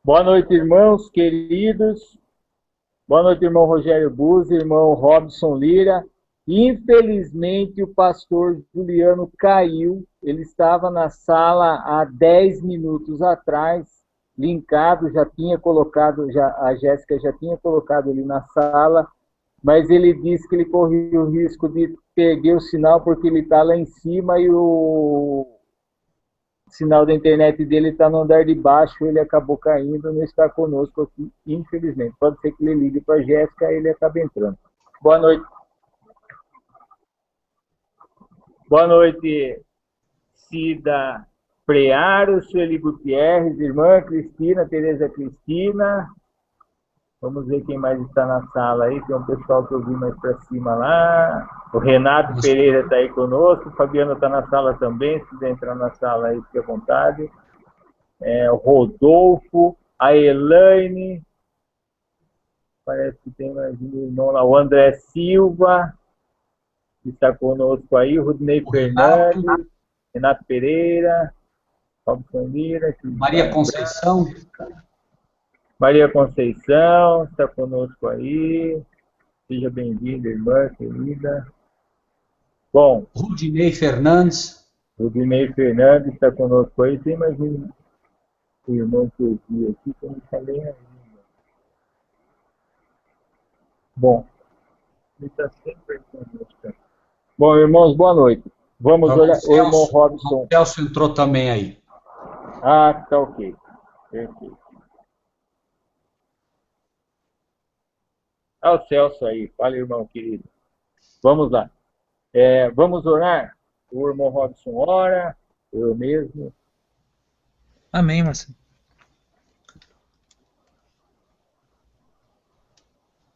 Boa noite, irmãos queridos. Boa noite, irmão Rogério Buzzi, irmão Robson Lira. Infelizmente, o pastor Juliano caiu. Ele estava na sala há 10 minutos atrás, linkado, já tinha colocado, a Jéssica já tinha colocado ele na sala, mas ele disse que ele corria o risco de perder o sinal porque ele está lá em cima e o sinal da internet dele está no andar de baixo, ele acabou caindo, não está conosco aqui, infelizmente. Pode ser que ele ligue para a Jéssica e ele acabe entrando. Boa noite. Boa noite, Cida Prearo, Sueli Gutierrez, irmã Cristina, Tereza Cristina. Vamos ver quem mais está na sala aí. Tem um pessoal que eu vi mais para cima lá. O Renato Pereira está aí conosco. O Fabiano está na sala também. Se quiser entrar na sala aí, fique à vontade. O Rodolfo, a Elaine. Parece que tem mais um irmão lá. O André Silva, que está conosco aí. O Rudney Fernandes, Renato Pereira, Robson Lira. Maria Conceição. Maria Conceição está conosco aí. Seja bem-vinda, irmã querida. Bom. Rudney Fernandes. Rudney Fernandes está conosco aí. Tem mais um irmão que eu vi aqui que eu não falei ainda. Bom. Ele está sempre conosco. Bom, irmãos, boa noite. Vamos olhar. O irmão Robson. O Celso entrou também aí. Ah, tá ok. Perfeito. Ah, o Celso aí. Fala, irmão querido. Vamos lá. Vamos orar? O irmão Robson ora, eu mesmo. Amém, Marcelo.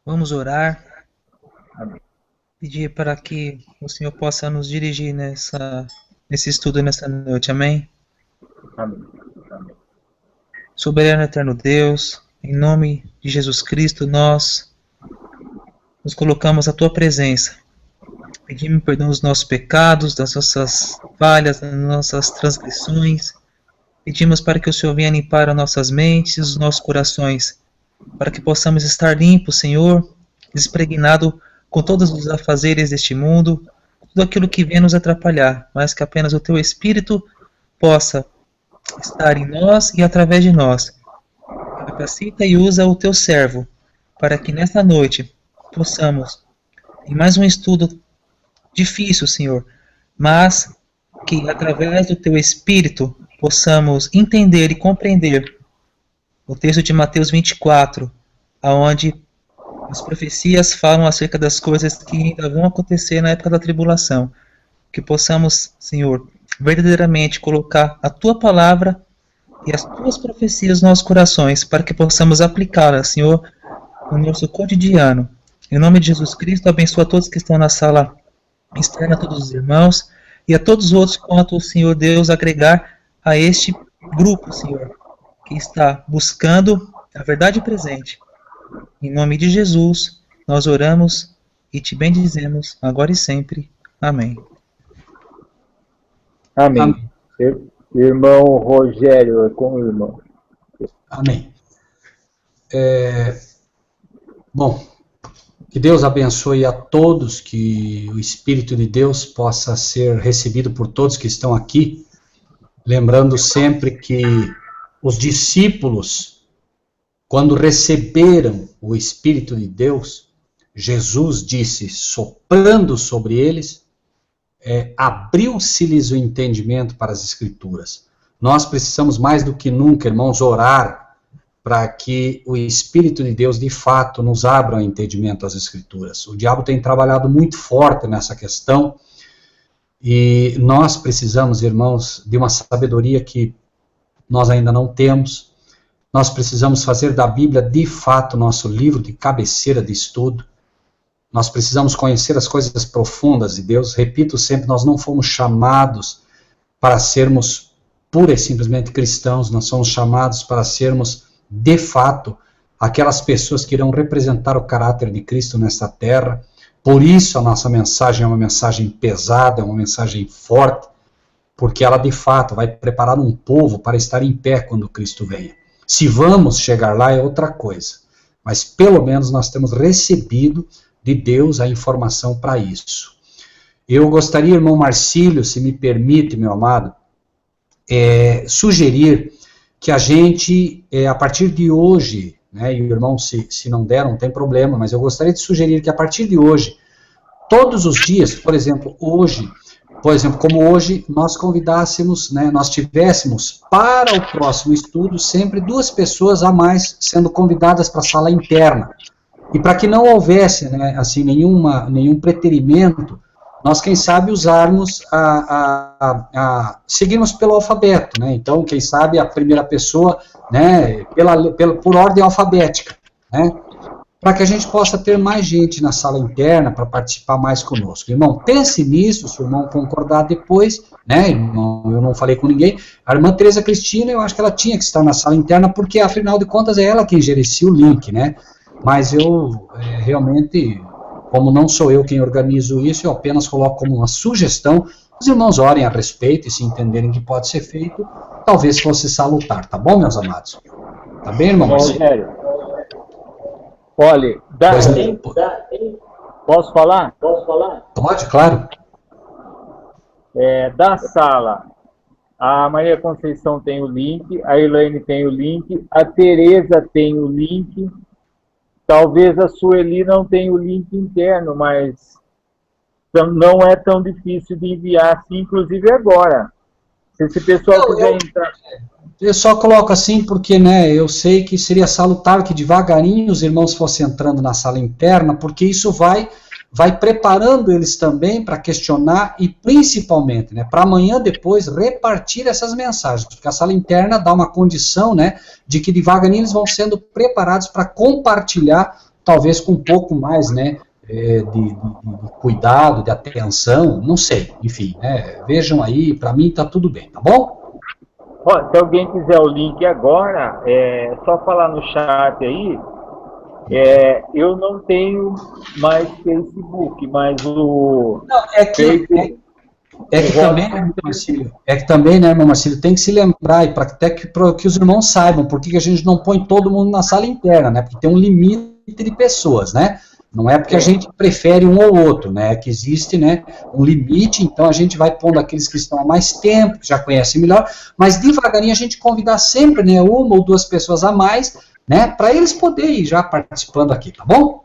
Vamos orar. Amém. Pedir para que o Senhor possa nos dirigir nesse estudo nessa noite. Amém? Amém. Amém. Soberano eterno Deus, em nome de Jesus Cristo, nós nos colocamos à tua presença. Pedimos perdão dos nossos pecados, das nossas falhas, das nossas transgressões. Pedimos para que o Senhor venha limpar as nossas mentes e os nossos corações, para que possamos estar limpos, Senhor, despregnado com todos os afazeres deste mundo, tudo aquilo que vem nos atrapalhar, mas que apenas o teu Espírito possa estar em nós e através de nós. Capacita e usa o teu servo, para que nesta noite possamos, em mais um estudo difícil, Senhor, mas que através do teu Espírito possamos entender e compreender o texto de Mateus 24, onde as profecias falam acerca das coisas que ainda vão acontecer na época da tribulação. Que possamos, Senhor, verdadeiramente colocar a tua palavra e as tuas profecias nos nossos corações, para que possamos aplicá-las, Senhor, no nosso cotidiano. Em nome de Jesus Cristo, abençoa todos que estão na sala externa, a todos os irmãos, e a todos os outros, quanto o Senhor Deus agregar a este grupo, Senhor, que está buscando a verdade presente. Em nome de Jesus, nós oramos e te bendizemos, agora e sempre. Amém. Amém. Amém. Irmão Rogério, é com o irmão. Amém. Bom, que Deus abençoe a todos, que o Espírito de Deus possa ser recebido por todos que estão aqui, lembrando sempre que os discípulos, quando receberam o Espírito de Deus, Jesus disse, soprando sobre eles, abriu-se-lhes o entendimento para as Escrituras. Nós precisamos mais do que nunca, irmãos, orar para que o Espírito de Deus, de fato, nos abra o entendimento às Escrituras. O diabo tem trabalhado muito forte nessa questão, e nós precisamos, irmãos, de uma sabedoria que nós ainda não temos. Nós precisamos fazer da Bíblia, de fato, nosso livro de cabeceira de estudo. Nós precisamos conhecer as coisas profundas de Deus. Repito sempre, nós não fomos chamados para sermos pura e simplesmente cristãos, nós somos chamados para sermos, de fato, aquelas pessoas que irão representar o caráter de Cristo nesta terra. Por isso a nossa mensagem é uma mensagem pesada, é uma mensagem forte, porque ela de fato vai preparar um povo para estar em pé quando Cristo venha. Se vamos chegar lá é outra coisa. Mas pelo menos nós temos recebido de Deus a informação para isso. Eu gostaria, irmão Marcílio, se me permite, meu amado, sugerir que a gente, a partir de hoje, né, e o irmão, se não der, não tem problema, mas eu gostaria de sugerir que a partir de hoje, todos os dias, por exemplo, como hoje, nós convidássemos, né, nós tivéssemos para o próximo estudo sempre 2 pessoas a mais sendo convidadas para a sala interna. E para que não houvesse, né, assim, nenhum preterimento, nós, quem sabe, usarmos seguirmos pelo alfabeto, né? Então, quem sabe, a primeira pessoa, né, por ordem alfabética, né? Para que a gente possa ter mais gente na sala interna para participar mais conosco. Irmão, pense nisso, se o irmão concordar depois, né? Irmão, eu não falei com ninguém. A irmã Tereza Cristina, eu acho que ela tinha que estar na sala interna, porque, afinal de contas, é ela quem gerencia o link, né? Mas eu, realmente... Como não sou eu quem organizo isso, eu apenas coloco como uma sugestão. Os irmãos orem a respeito e se entenderem que pode ser feito, talvez fosse salutar, tá bom, meus amados? Tá bem, irmão? Rogério, olha, posso falar? Pode, claro. Da sala, a Maria Conceição tem o link, a Elaine tem o link, a Tereza tem o link. Talvez a Sueli não tenha o link interno, mas não é tão difícil de enviar assim, inclusive agora. Se esse pessoal quiser entrar... Eu só coloco assim porque, né, eu sei que seria salutar que devagarinho os irmãos fossem entrando na sala interna, porque isso vai preparando eles também para questionar e, principalmente, né, para amanhã depois repartir essas mensagens, porque a sala interna dá uma condição, né, de que devagarinho eles vão sendo preparados para compartilhar, talvez com um pouco mais, né, de cuidado, de atenção, não sei, enfim, né, vejam aí, para mim está tudo bem, tá bom? Se alguém quiser o link agora, é só falar no chat aí. Eu não tenho mais Facebook, mas o... Não, é que também, né, irmão Marcílio, tem que se lembrar, e até que os irmãos saibam, por que a gente não põe todo mundo na sala interna, né, porque tem um limite de pessoas, né, não é porque a gente prefere um ou outro, né, é que existe, né, um limite, então a gente vai pondo aqueles que estão há mais tempo, que já conhecem melhor, mas devagarinho a gente convidar sempre, né, 1 ou 2 pessoas a mais, né, para eles poderem ir já participando aqui, tá bom?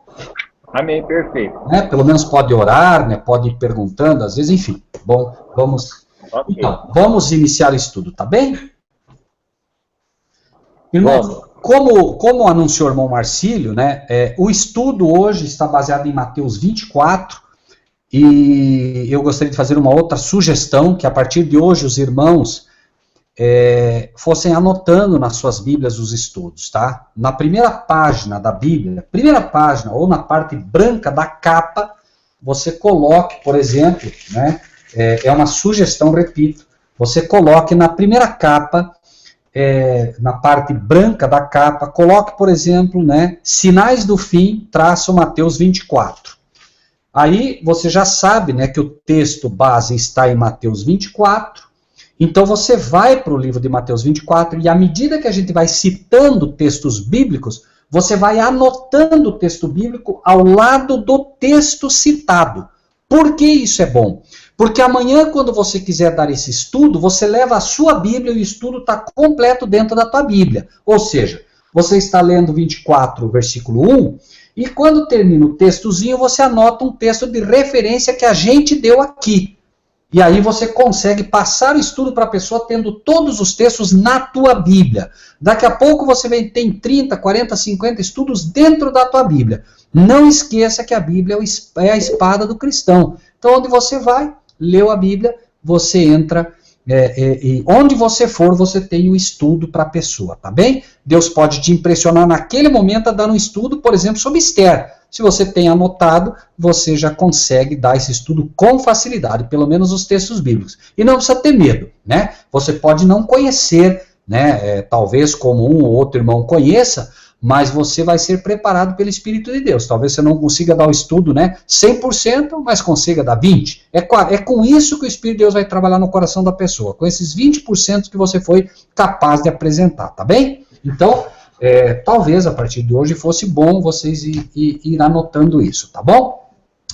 Amém, perfeito. Né, pelo menos pode orar, né, pode ir perguntando, às vezes, enfim. Bom, vamos... Okay. Então, vamos iniciar o estudo, tá bem? Irmãos, como anunciou o irmão Marcílio, né, o estudo hoje está baseado em Mateus 24, e eu gostaria de fazer uma outra sugestão, que a partir de hoje os irmãos... fossem anotando nas suas Bíblias os estudos, tá? Na primeira página da Bíblia, primeira página, ou na parte branca da capa, você coloque, por exemplo, né, é uma sugestão, repito, você coloque na primeira capa, na parte branca da capa, coloque, por exemplo, né, Sinais do Fim, traço Mateus 24. Aí você já sabe, né, que o texto base está em Mateus 24, então você vai para o livro de Mateus 24 e à medida que a gente vai citando textos bíblicos, você vai anotando o texto bíblico ao lado do texto citado. Por que isso é bom? Porque amanhã, quando você quiser dar esse estudo, você leva a sua Bíblia e o estudo está completo dentro da tua Bíblia. Ou seja, você está lendo 24, versículo 1, e quando termina o textozinho, você anota um texto de referência que a gente deu aqui. E aí você consegue passar o estudo para a pessoa tendo todos os textos na tua Bíblia. Daqui a pouco você tem 30, 40, 50 estudos dentro da tua Bíblia. Não esqueça que a Bíblia é a espada do cristão. Então, onde você vai, leu a Bíblia, você entra, e onde você for, você tem o estudo para a pessoa, tá bem? Deus pode te impressionar naquele momento a dar um estudo, por exemplo, sobre Esther. Se você tem anotado, você já consegue dar esse estudo com facilidade, pelo menos os textos bíblicos. E não precisa ter medo, né? Você pode não conhecer, né? Talvez como um ou outro irmão conheça, mas você vai ser preparado pelo Espírito de Deus. Talvez você não consiga dar o estudo, né, 100%, mas consiga dar 20%. É com isso que o Espírito de Deus vai trabalhar no coração da pessoa, com esses 20% que você foi capaz de apresentar, tá bem? Então, talvez a partir de hoje fosse bom vocês ir anotando isso, tá bom?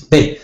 Bem,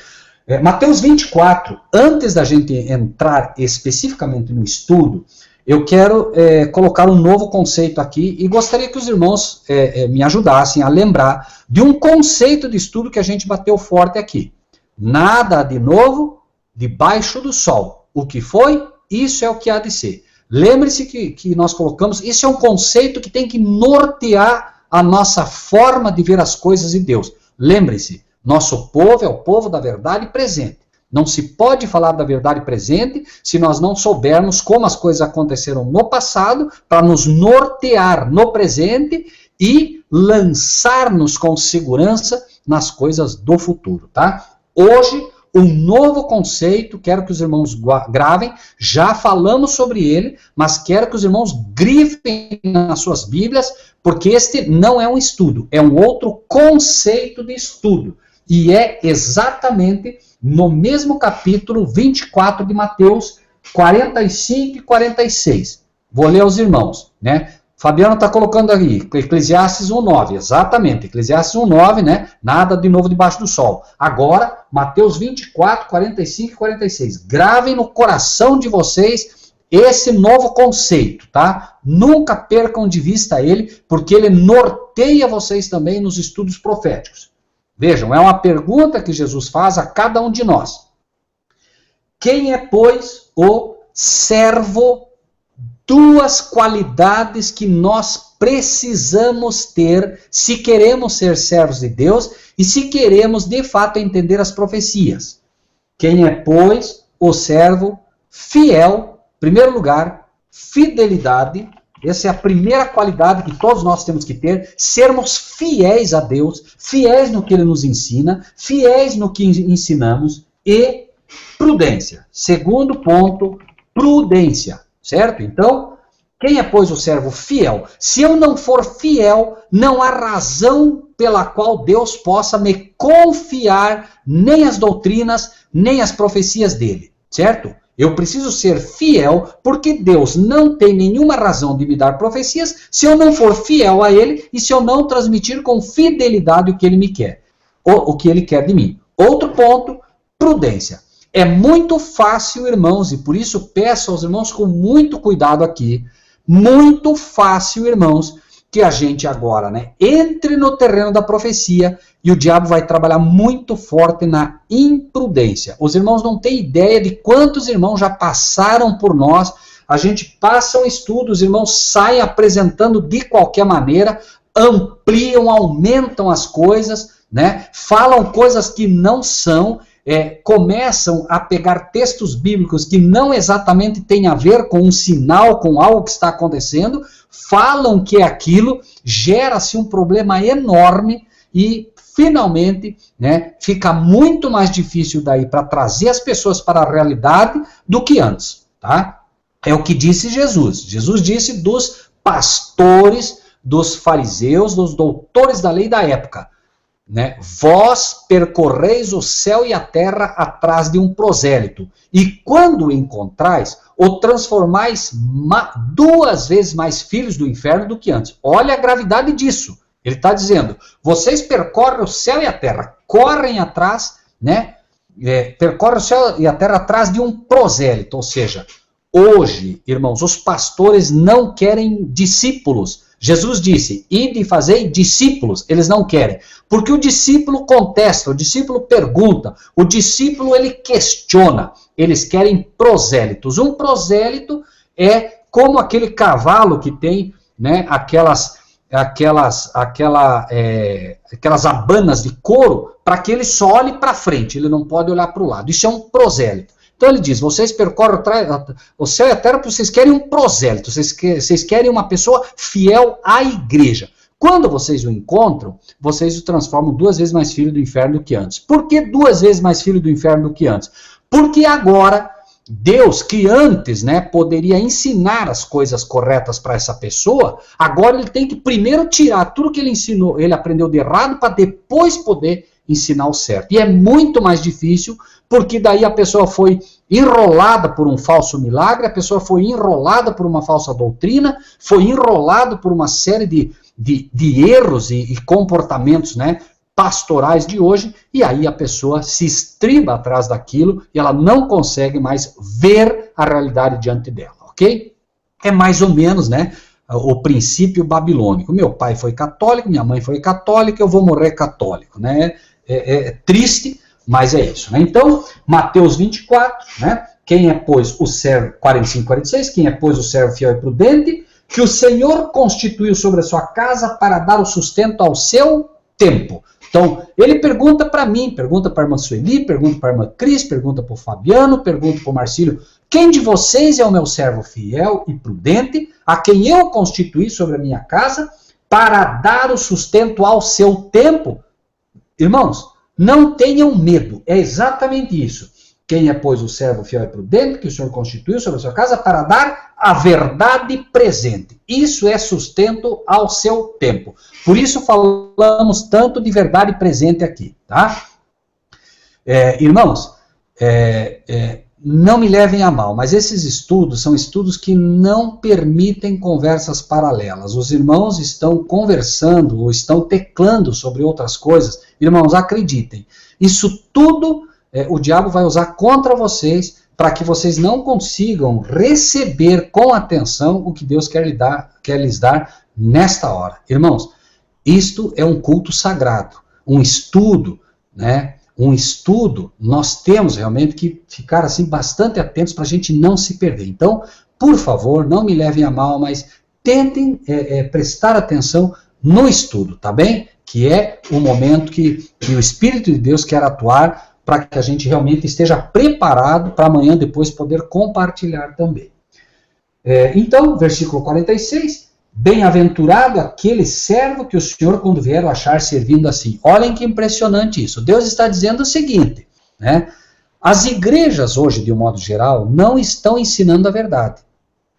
Mateus 24, antes da gente entrar especificamente no estudo, eu quero colocar um novo conceito aqui e gostaria que os irmãos me ajudassem a lembrar de um conceito de estudo que a gente bateu forte aqui. Nada de novo debaixo do sol. O que foi, isso é o que há de ser. Lembre-se que nós colocamos, isso é um conceito que tem que nortear a nossa forma de ver as coisas de Deus. Lembre-se, nosso povo é o povo da verdade presente. Não se pode falar da verdade presente se nós não soubermos como as coisas aconteceram no passado, para nos nortear no presente e lançar-nos com segurança nas coisas do futuro, tá? Hoje, um novo conceito, quero que os irmãos gravem, já falamos sobre ele, mas quero que os irmãos grifem nas suas Bíblias, porque este não é um estudo, é um outro conceito de estudo. E é exatamente no mesmo capítulo 24 de Mateus, 45 e 46. Vou ler aos irmãos, né? Fabiano está colocando aí, Eclesiastes 1:9, exatamente, Eclesiastes 1:9, né? Nada de novo debaixo do sol. Agora, Mateus 24, 45 e 46. Gravem no coração de vocês esse novo conceito, tá? Nunca percam de vista ele, porque ele norteia vocês também nos estudos proféticos. Vejam, é uma pergunta que Jesus faz a cada um de nós. Quem é, pois, o servo? Duas qualidades que nós precisamos ter se queremos ser servos de Deus e se queremos, de fato, entender as profecias. Quem é, pois, o servo fiel? Em primeiro lugar, fidelidade. Essa é a primeira qualidade que todos nós temos que ter, sermos fiéis a Deus, fiéis no que Ele nos ensina, fiéis no que ensinamos, e prudência. Segundo ponto, prudência, certo? Então, quem é, pois, o servo fiel? Se eu não for fiel, não há razão pela qual Deus possa me confiar nem as doutrinas, nem as profecias dele, certo? Eu preciso ser fiel, porque Deus não tem nenhuma razão de me dar profecias se eu não for fiel a Ele e se eu não transmitir com fidelidade o que Ele me quer, ou o que Ele quer de mim. Outro ponto, prudência. É muito fácil, irmãos, e por isso peço aos irmãos com muito cuidado aqui, muito fácil, irmãos, que a gente agora, né, entre no terreno da profecia e o diabo vai trabalhar muito forte na imprudência. Os irmãos não têm ideia de quantos irmãos já passaram por nós. A gente passa um estudo, os irmãos saem apresentando de qualquer maneira, ampliam, aumentam as coisas, né, falam coisas que não são, começam a pegar textos bíblicos que não exatamente têm a ver com um sinal, com algo que está acontecendo, falam que é aquilo, gera-se um problema enorme e, finalmente, né, fica muito mais difícil daí para trazer as pessoas para a realidade do que antes, tá? É o que disse Jesus. Jesus disse dos pastores, dos fariseus, dos doutores da lei da época, né? Vós percorreis o céu e a terra atrás de um prosélito, e quando o encontrais, o transformais 2 vezes mais filhos do inferno do que antes. Olha a gravidade disso. Ele está dizendo, vocês percorrem o céu e a terra, correm atrás, né? Percorrem o céu e a terra atrás de um prosélito, ou seja, hoje, irmãos, os pastores não querem discípulos. Jesus disse, ide e fazei discípulos, eles não querem, porque o discípulo contesta, o discípulo pergunta, o discípulo ele questiona, eles querem prosélitos. Um prosélito é como aquele cavalo que tem, né, aquelas abanas de couro, para que ele só olhe para frente, ele não pode olhar para o lado, isso é um prosélito. Então ele diz, vocês percorrem o céu e a terra porque vocês querem um prosélito, vocês querem uma pessoa fiel à igreja. Quando vocês o encontram, vocês o transformam 2 vezes mais filho do inferno do que antes. Por que 2 vezes mais filho do inferno do que antes? Porque agora, Deus, que antes, né, poderia ensinar as coisas corretas para essa pessoa, agora ele tem que primeiro tirar tudo que ele ensinou, ele aprendeu de errado, para depois poder ensinar o certo. E é muito mais difícil, porque daí a pessoa foi enrolada por um falso milagre, a pessoa foi enrolada por uma falsa doutrina, foi enrolada por uma série de erros e comportamentos, né, pastorais de hoje, e aí a pessoa se estriba atrás daquilo e ela não consegue mais ver a realidade diante dela, ok? É mais ou menos, né, o princípio babilônico. Meu pai foi católico, minha mãe foi católica, eu vou morrer católico, né? É triste, mas é isso, né? Então, Mateus 24, né? Quem é, pois, o servo, 45, 46, quem é, pois, o servo fiel e prudente, que o Senhor constituiu sobre a sua casa para dar o sustento ao seu tempo. Então, ele pergunta para mim, pergunta para a irmã Sueli, pergunta para a irmã Cris, pergunta para o Fabiano, pergunta para o Marcílio, quem de vocês é o meu servo fiel e prudente, a quem eu constituí sobre a minha casa, para dar o sustento ao seu tempo? Irmãos, não tenham medo, é exatamente isso. Quem é, pois, o servo fiel e prudente, que o Senhor constituiu sobre a sua casa, para dar a verdade presente. Isso é sustento ao seu tempo. Por isso falamos tanto de verdade presente aqui, tá? Irmãos, não me levem a mal, mas esses estudos são estudos que não permitem conversas paralelas. Os irmãos estão conversando ou estão teclando sobre outras coisas. Irmãos, acreditem, isso tudo o diabo vai usar contra vocês para que vocês não consigam receber com atenção o que Deus quer lhes dar nesta hora. Irmãos, isto é um culto sagrado, um estudo, né? Um estudo, nós temos realmente que ficar assim bastante atentos para a gente não se perder. Então, por favor, não me levem a mal, mas tentem prestar atenção no estudo, tá bem? Que é o momento que o Espírito de Deus quer atuar para que a gente realmente esteja preparado para amanhã depois poder compartilhar também. Então, versículo 46, bem-aventurado aquele servo que o Senhor, quando vier, o achar servindo assim. Olhem que impressionante isso. Deus está dizendo o seguinte, né? As igrejas hoje, de um modo geral, não estão ensinando a verdade.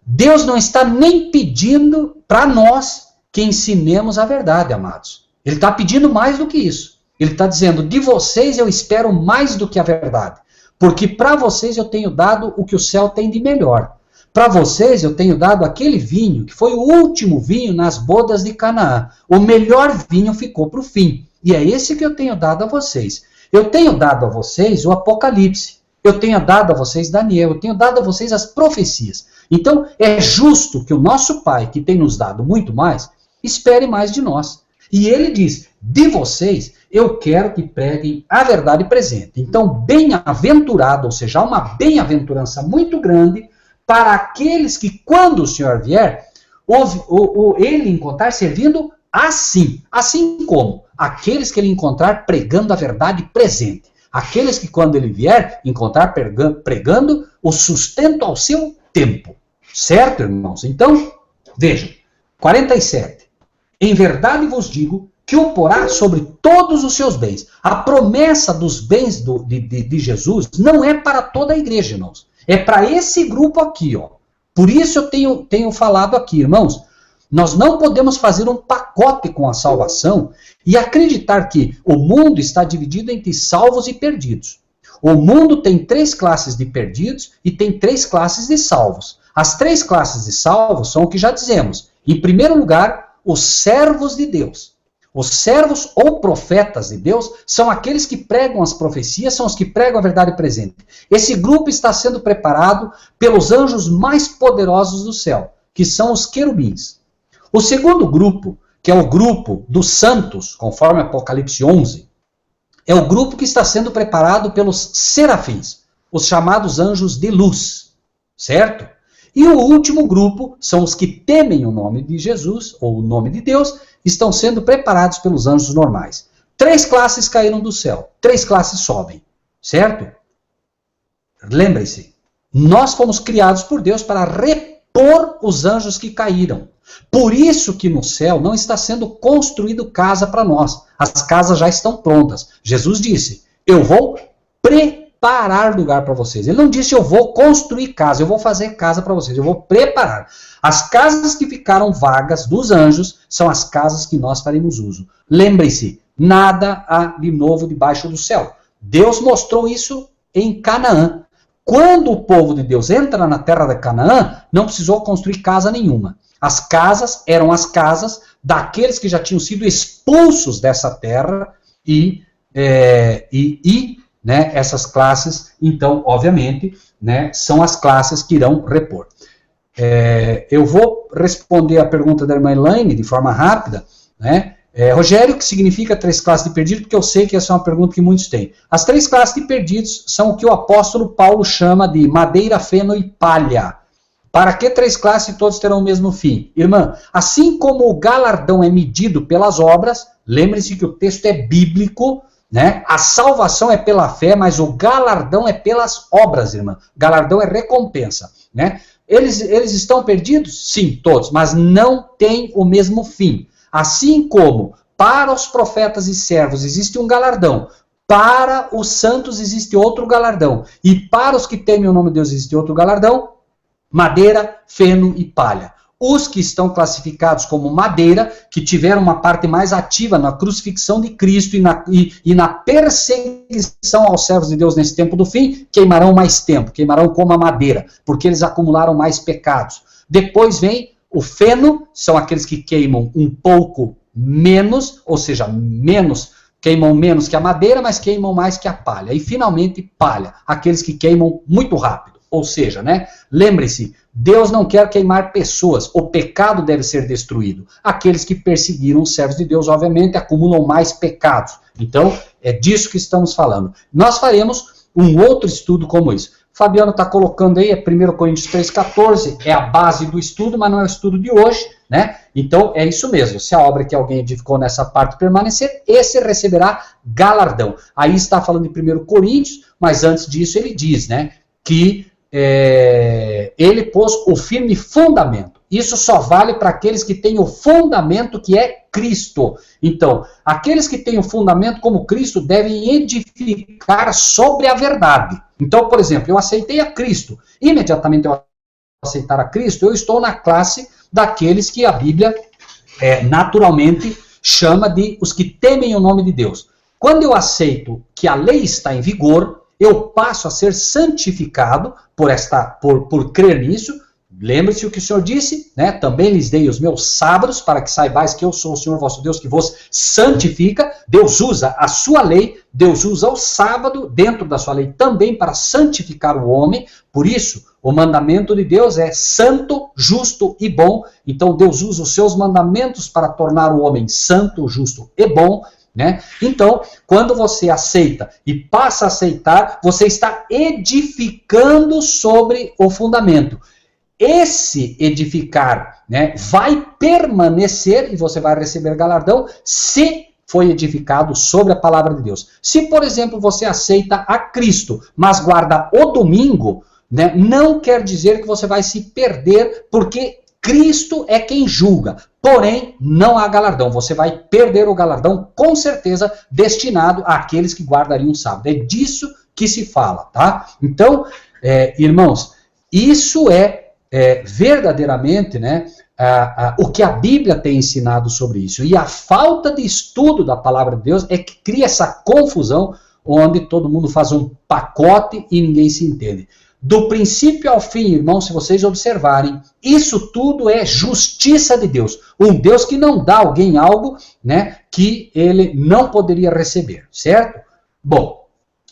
Deus não está nem pedindo para nós que ensinemos a verdade, amados. Ele está pedindo mais do que isso. Ele está dizendo, de vocês eu espero mais do que a verdade, porque para vocês eu tenho dado o que o céu tem de melhor. Para vocês eu tenho dado aquele vinho, que foi o último vinho nas bodas de Canaã. O melhor vinho ficou para o fim. E é esse que eu tenho dado a vocês. Eu tenho dado a vocês o Apocalipse. Eu tenho dado a vocês Daniel. Eu tenho dado a vocês as profecias. Então é justo que o nosso Pai, que tem nos dado muito mais, espere mais de nós. E ele diz, de vocês eu quero que preguem a verdade presente. Então, bem-aventurado, ou seja, uma bem-aventurança muito grande para aqueles que, quando o Senhor vier, ele encontrar servindo assim. Assim como aqueles que ele encontrar pregando a verdade presente. Aqueles que, quando ele vier, encontrar pregando o sustento ao seu tempo. Certo, irmãos? Então, vejam, 47. Em verdade vos digo que o porá sobre todos os seus bens. A promessa dos bens de Jesus não é para toda a igreja, irmãos. É para esse grupo aqui, ó. Por isso eu tenho falado aqui, irmãos, nós não podemos fazer um pacote com a salvação e acreditar que o mundo está dividido entre salvos e perdidos. O mundo tem 3 classes de perdidos e tem 3 classes de salvos. As 3 classes de salvos são o que já dizemos. Em primeiro lugar, os servos de Deus. Os servos ou profetas de Deus são aqueles que pregam as profecias, são os que pregam a verdade presente. Esse grupo está sendo preparado pelos anjos mais poderosos do céu, que são os querubins. O segundo grupo, que é o grupo dos santos, conforme Apocalipse 11, é o grupo que está sendo preparado pelos serafins, os chamados anjos de luz, certo? E o último grupo são os que temem o nome de Jesus, ou o nome de Deus, estão sendo preparados pelos anjos normais. 3 classes caíram do céu, 3 classes sobem, certo? Lembrem-se, nós fomos criados por Deus para repor os anjos que caíram. Por isso que no céu não está sendo construído casa para nós. As casas já estão prontas. Jesus disse, eu vou preparar lugar para vocês. Ele não disse, eu vou construir casa, eu vou fazer casa para vocês, eu vou preparar. As casas que ficaram vagas dos anjos são as casas que nós faremos uso. Lembrem-se, nada há de novo debaixo do céu. Deus mostrou isso em Canaã. quando o povo de Deus entra na terra de Canaã, não precisou construir casa nenhuma. As casas eram as casas daqueles que já tinham sido expulsos dessa terra né, essas classes, então, obviamente, né, são as classes que irão repor. Eu vou responder a pergunta da irmã Elaine de forma rápida, né? Rogério, o que significa 3 classes de perdidos? Porque eu sei que essa é uma pergunta que muitos têm. As 3 classes de perdidos são o que o apóstolo Paulo chama de madeira, feno e palha. Para que 3 classes e todos terão o mesmo fim? Irmã, assim como o galardão é medido pelas obras, lembre-se que o texto é bíblico, né? A salvação é pela fé, mas o galardão é pelas obras, irmã. Galardão é recompensa, né? Eles estão perdidos? Sim, todos, mas não têm o mesmo fim. Assim como para os profetas e servos existe um galardão, para os santos existe outro galardão, e para os que temem o nome de Deus existe outro galardão, madeira, feno e palha. Os que estão classificados como madeira, que tiveram uma parte mais ativa na crucifixão de Cristo e na perseguição aos servos de Deus nesse tempo do fim, queimarão mais tempo, queimarão como a madeira, porque eles acumularam mais pecados. Depois vem o feno, são aqueles que queimam um pouco menos, ou seja, queimam menos que a madeira, mas queimam mais que a palha. E finalmente palha, aqueles que queimam muito rápido. Ou seja, né? Lembre-se, Deus não quer queimar pessoas, o pecado deve ser destruído. Aqueles que perseguiram os servos de Deus, obviamente, acumulam mais pecados. Então, é disso que estamos falando. Nós faremos um outro estudo como isso. Fabiano está colocando aí, 1 Coríntios 3,14, é a base do estudo, mas não é o estudo de hoje, né? Então, é isso mesmo. Se a obra que alguém edificou nessa parte permanecer, esse receberá galardão. Aí está falando de 1 Coríntios, mas antes disso ele diz, né, que ele pôs o firme fundamento. Isso só vale para aqueles que têm o fundamento que é Cristo. Então, aqueles que têm o fundamento como Cristo devem edificar sobre a verdade. Então, por exemplo, eu aceitei a Cristo. Imediatamente eu aceitar a Cristo, eu estou na classe daqueles que a Bíblia naturalmente chama de os que temem o nome de Deus. Quando eu aceito que a lei está em vigor, eu passo a ser santificado por crer nisso. Lembre-se o que o Senhor disse, né? Também lhes dei os meus sábados, para que saibais que eu sou o Senhor vosso Deus, que vos santifica. Deus usa a sua lei, Deus usa o sábado dentro da sua lei também para santificar o homem. Por isso, o mandamento de Deus é santo, justo e bom. Então Deus usa os seus mandamentos para tornar o homem santo, justo e bom. Né? Então, quando você aceita e passa a aceitar, você está edificando sobre o fundamento. Esse edificar, né, vai permanecer e você vai receber galardão se foi edificado sobre a palavra de Deus. Se, por exemplo, você aceita a Cristo, mas guarda o domingo, né, não quer dizer que você vai se perder, porque Cristo é quem julga. Porém, não há galardão. Você vai perder o galardão, com certeza, destinado àqueles que guardariam o sábado. É disso que se fala, tá? Então, irmãos, isso é verdadeiramente, né, o que a Bíblia tem ensinado sobre isso. E a falta de estudo da palavra de Deus é que cria essa confusão, onde todo mundo faz um pacote e ninguém se entende. Do princípio ao fim, irmãos, se vocês observarem, isso tudo é justiça de Deus. Um Deus que não dá a alguém algo, né, que ele não poderia receber, certo? Bom,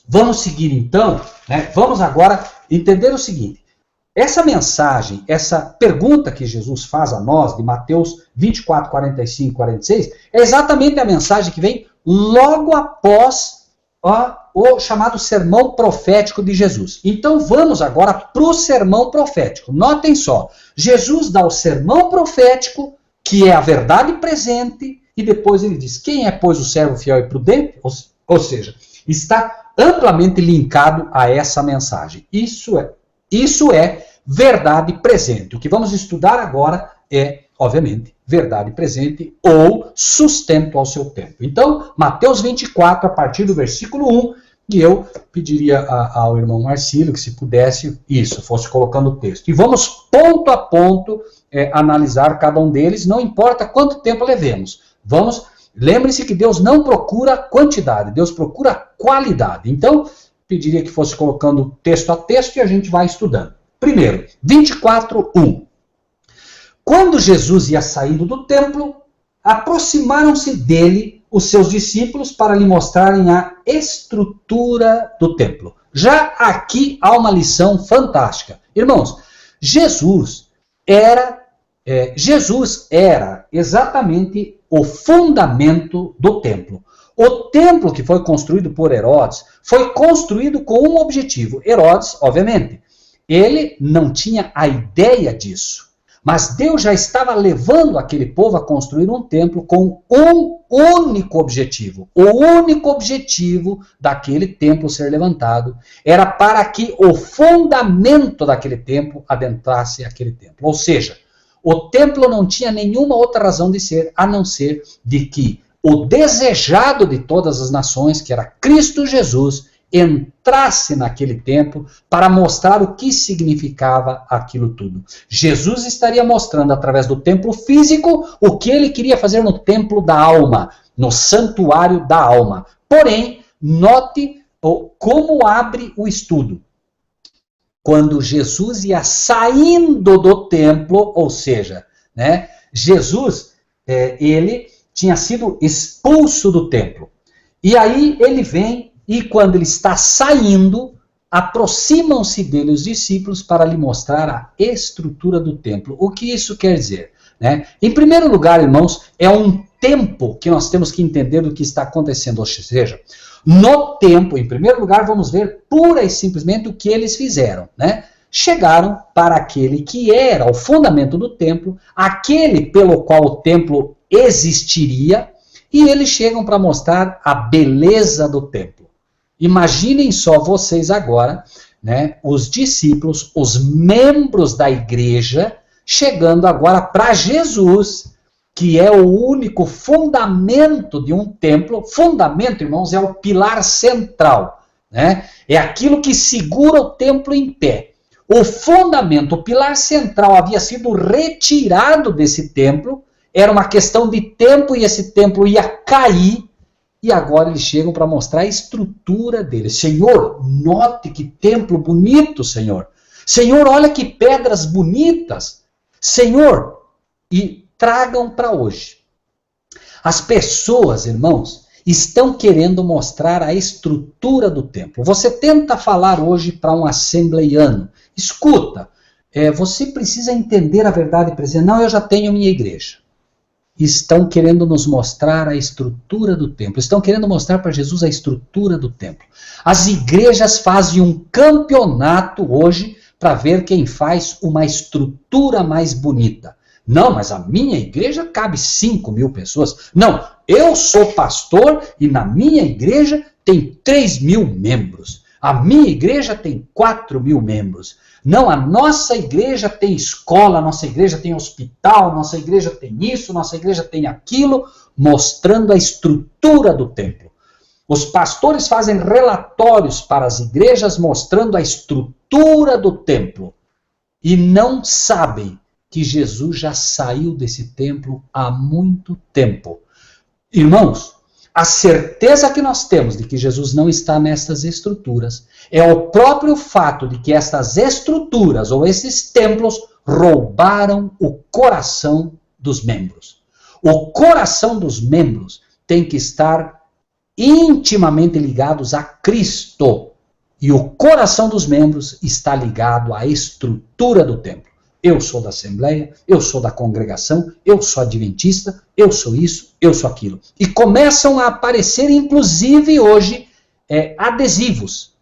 vamos seguir então, né, vamos agora entender o seguinte. Essa mensagem, essa pergunta que Jesus faz a nós, de Mateus 24, 45 e 46, é exatamente a mensagem que vem logo após o chamado sermão profético de Jesus. Então vamos agora para o sermão profético. Notem só, Jesus dá o sermão profético, que é a verdade presente, e depois ele diz, quem é, pois, o servo fiel e prudente? Ou seja, está amplamente linkado a essa mensagem. Isso é verdade presente. O que vamos estudar agora é, obviamente, verdade presente ou sustento ao seu tempo. Então, Mateus 24, a partir do versículo 1, e eu pediria ao irmão Marcílio que, se pudesse, fosse colocando o texto. E vamos, ponto a ponto, analisar cada um deles, não importa quanto tempo levemos. Lembre-se que Deus não procura quantidade, Deus procura qualidade. Então, pediria que fosse colocando texto a texto e a gente vai estudando. Primeiro, 24:1. Quando Jesus ia saindo do templo, aproximaram-se dele os seus discípulos para lhe mostrarem a estrutura do templo. Já aqui há uma lição fantástica. Irmãos, Jesus era exatamente o fundamento do templo. O templo que foi construído por Herodes foi construído com um objetivo. Herodes, obviamente, ele não tinha a ideia disso. Mas Deus já estava levando aquele povo a construir um templo com um único objetivo. O único objetivo daquele templo ser levantado era para que o fundamento daquele templo adentrasse aquele templo. Ou seja, o templo não tinha nenhuma outra razão de ser, a não ser de que o desejado de todas as nações, que era Cristo Jesus, entrasse naquele templo para mostrar o que significava aquilo tudo. Jesus estaria mostrando através do templo físico o que ele queria fazer no templo da alma, no santuário da alma. Porém, note como abre o estudo. Quando Jesus ia saindo do templo, ou seja, né, Jesus, ele tinha sido expulso do templo. E aí ele vem e quando ele está saindo, aproximam-se dele os discípulos para lhe mostrar a estrutura do templo. O que isso quer dizer? Né? Em primeiro lugar, irmãos, é um tempo que nós temos que entender do que está acontecendo. Ou seja, no tempo, em primeiro lugar, vamos ver pura e simplesmente o que eles fizeram. Né? Chegaram para aquele que era o fundamento do templo, aquele pelo qual o templo existiria, e eles chegam para mostrar a beleza do templo. Imaginem só vocês agora, né, os discípulos, os membros da igreja, chegando agora para Jesus, que é o único fundamento de um templo. Fundamento, irmãos, é o pilar central, né? É aquilo que segura o templo em pé. O fundamento, o pilar central havia sido retirado desse templo, era uma questão de tempo e esse templo ia cair. E agora eles chegam para mostrar a estrutura dele. Senhor, note que templo bonito, Senhor. Senhor, olha que pedras bonitas. Senhor, e tragam para hoje. As pessoas, irmãos, estão querendo mostrar a estrutura do templo. Você tenta falar hoje para um assembleiano. Escuta, você precisa entender a verdade presente. Não, eu já tenho minha igreja. Estão querendo nos mostrar a estrutura do templo. Estão querendo mostrar para Jesus a estrutura do templo. As igrejas fazem um campeonato hoje para ver quem faz uma estrutura mais bonita. Não, mas a minha igreja cabe 5.000 pessoas. Não, eu sou pastor e na minha igreja tem 3.000 membros. A minha igreja tem 4.000 membros. Não, a nossa igreja tem escola, a nossa igreja tem hospital, a nossa igreja tem isso, a nossa igreja tem aquilo, mostrando a estrutura do templo. Os pastores fazem relatórios para as igrejas mostrando a estrutura do templo. E não sabem que Jesus já saiu desse templo há muito tempo. Irmãos, a certeza que nós temos de que Jesus não está nessas estruturas é o próprio fato de que estas estruturas ou esses templos roubaram o coração dos membros. O coração dos membros tem que estar intimamente ligados a Cristo. E o coração dos membros está ligado à estrutura do templo. Eu sou da Assembleia, eu sou da congregação, eu sou adventista, eu sou isso, eu sou aquilo. E começam a aparecer, inclusive hoje, adesivos.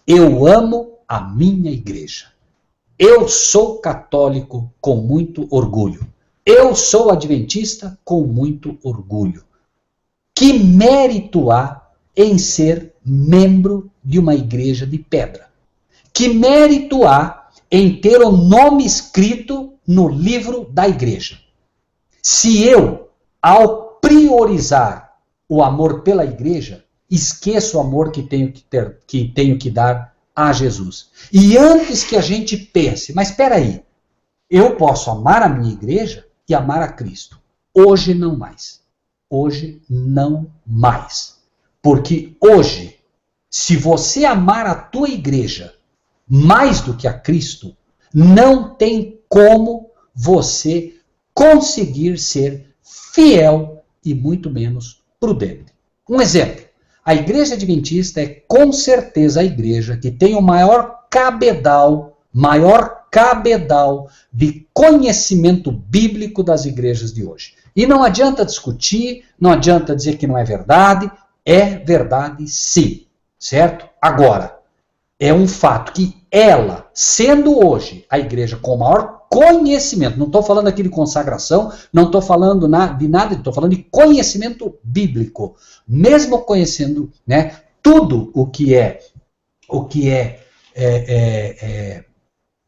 Eu amo a minha igreja. Eu sou católico com muito orgulho. Eu sou adventista com muito orgulho. Que mérito há em ser membro de uma igreja de pedra? Que mérito há em ter o nome escrito no livro da igreja? Se eu, ao priorizar o amor pela igreja, esqueço o amor que tenho que dar a Jesus. E antes que a gente pense, mas espera aí, eu posso amar a minha igreja e amar a Cristo. Hoje não mais. Hoje não mais. Porque hoje, se você amar a tua igreja mais do que a Cristo, não tem como você conseguir ser fiel e muito menos prudente. Um exemplo, a igreja adventista é com certeza a igreja que tem o maior cabedal de conhecimento bíblico das igrejas de hoje. E não adianta discutir, não adianta dizer que não é verdade sim, certo? Agora, é um fato que ela, sendo hoje a igreja com o maior conhecimento, não estou falando aqui de consagração, não estou falando de nada, estou falando de conhecimento bíblico. Mesmo conhecendo, né, tudo o que é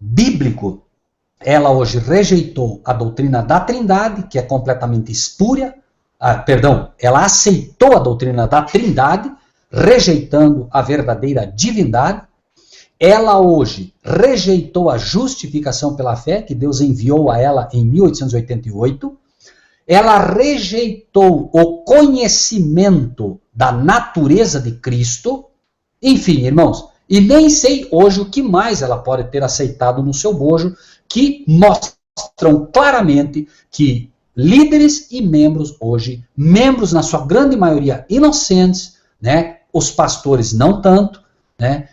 bíblico, ela hoje rejeitou a doutrina da Trindade, que é completamente espúria, ela aceitou a doutrina da Trindade, rejeitando a verdadeira divindade. Ela hoje rejeitou a justificação pela fé, que Deus enviou a ela em 1888. Ela rejeitou o conhecimento da natureza de Cristo. Enfim, irmãos, e nem sei hoje o que mais ela pode ter aceitado no seu bojo, que mostram claramente que líderes e membros hoje, membros na sua grande maioria inocentes, né, os pastores não tanto, né,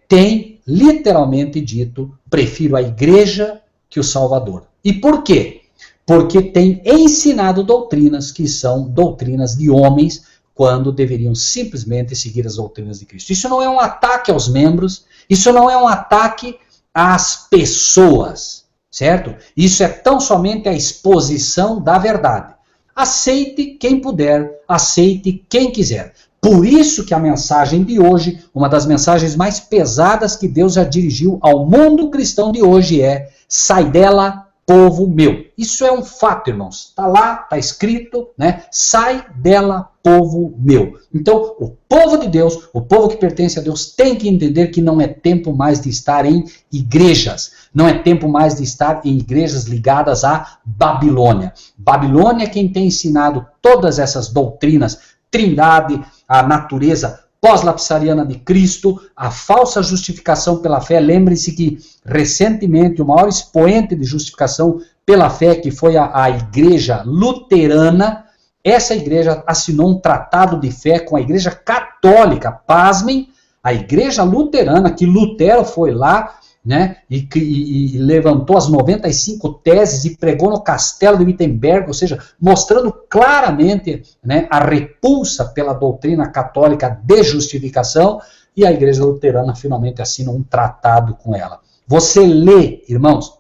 têm literalmente dito, prefiro a igreja que o Salvador. E por quê? Porque tem ensinado doutrinas que são doutrinas de homens, quando deveriam simplesmente seguir as doutrinas de Cristo. Isso não é um ataque aos membros, isso não é um ataque às pessoas, certo? Isso é tão somente a exposição da verdade. Aceite quem puder, aceite quem quiser. Por isso que a mensagem de hoje, uma das mensagens mais pesadas que Deus já dirigiu ao mundo cristão de hoje é: sai dela, povo meu. Isso é um fato, irmãos. Está lá, está escrito, né? Sai dela, povo meu. Então, o povo de Deus, o povo que pertence a Deus, tem que entender que não é tempo mais de estar em igrejas. Não é tempo mais de estar em igrejas ligadas à Babilônia. Babilônia é quem tem ensinado todas essas doutrinas, Trindade, a natureza pós-lapsariana de Cristo, a falsa justificação pela fé. Lembre-se que, recentemente, o maior expoente de justificação pela fé, que foi a igreja luterana, essa igreja assinou um tratado de fé com a igreja católica. Pasmem, a igreja luterana, que Lutero foi lá, né, e levantou as 95 teses e pregou no castelo de Wittenberg, ou seja, mostrando claramente, né, a repulsa pela doutrina católica de justificação, e a igreja luterana finalmente assina um tratado com ela. Você lê, irmãos,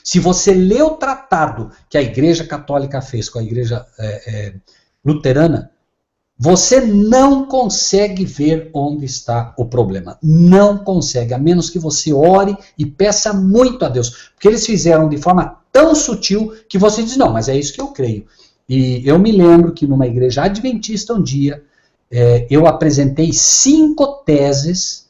se você lê o tratado que a igreja católica fez com a igreja luterana, você não consegue ver onde está o problema. Não consegue, a menos que você ore e peça muito a Deus. Porque eles fizeram de forma tão sutil que você diz, não, mas é isso que eu creio. E eu me lembro que numa igreja adventista um dia, eu apresentei 5 teses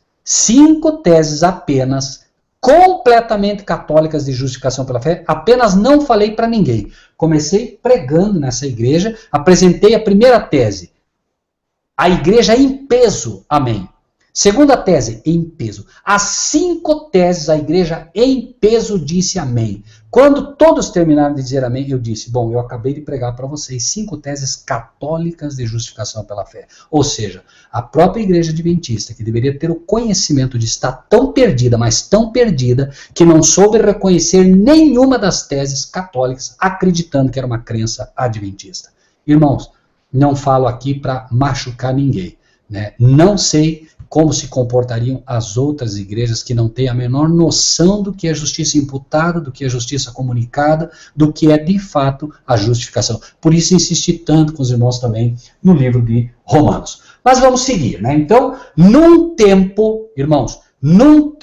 apenas, completamente católicas de justificação pela fé, apenas não falei para ninguém. Comecei pregando nessa igreja, apresentei a primeira tese. A igreja em peso, amém. Segunda tese, em peso. As 5 teses, a igreja em peso disse amém. Quando todos terminaram de dizer amém, eu disse, bom, eu acabei de pregar para vocês 5 teses católicas de justificação pela fé. Ou seja, a própria igreja adventista, que deveria ter o conhecimento de estar tão perdida, mas tão perdida, que não soube reconhecer nenhuma das teses católicas, acreditando que era uma crença adventista. Irmãos, não falo aqui para machucar ninguém, né? Não sei como se comportariam as outras igrejas que não têm a menor noção do que é justiça imputada, do que é justiça comunicada, do que é de fato a justificação. Por isso insisti tanto com os irmãos também no livro de Romanos. Mas vamos seguir, né? Então, num tempo, irmãos,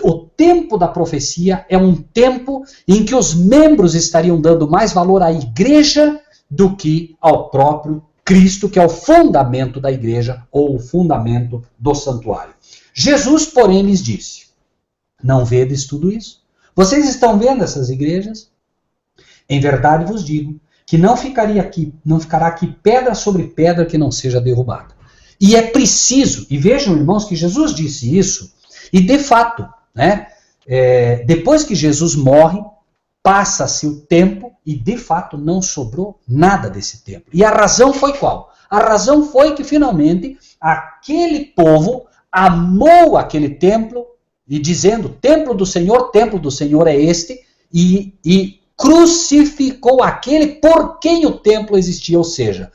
o tempo da profecia é um tempo em que os membros estariam dando mais valor à igreja do que ao próprio Cristo, que é o fundamento da igreja, ou o fundamento do santuário. Jesus, porém, lhes disse, não vedes tudo isso? Vocês estão vendo essas igrejas? Em verdade vos digo, que não ficará aqui pedra sobre pedra que não seja derrubada. E é preciso, e vejam, irmãos, que Jesus disse isso, e de fato, né, depois que Jesus morre, passa-se o tempo e de fato não sobrou nada desse templo. E a razão foi qual? A razão foi que finalmente aquele povo amou aquele templo e dizendo, templo do Senhor é este, e crucificou aquele por quem o templo existia, ou seja,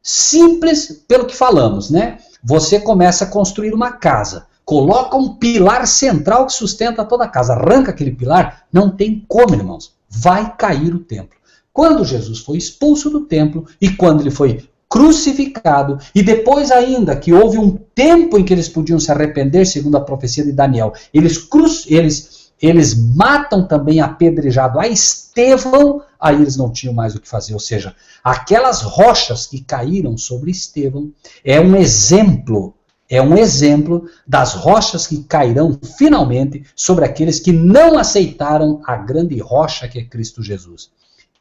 simples pelo que falamos, né? Você começa a construir uma casa, coloca um pilar central que sustenta toda a casa, arranca aquele pilar, não tem como, irmãos, vai cair o templo. Quando Jesus foi expulso do templo e quando ele foi crucificado, e depois ainda que houve um tempo em que eles podiam se arrepender, segundo a profecia de Daniel, eles matam também apedrejado a Estevão, aí eles não tinham mais o que fazer, ou seja, aquelas rochas que caíram sobre Estevão é um exemplo das rochas que cairão finalmente sobre aqueles que não aceitaram a grande rocha que é Cristo Jesus.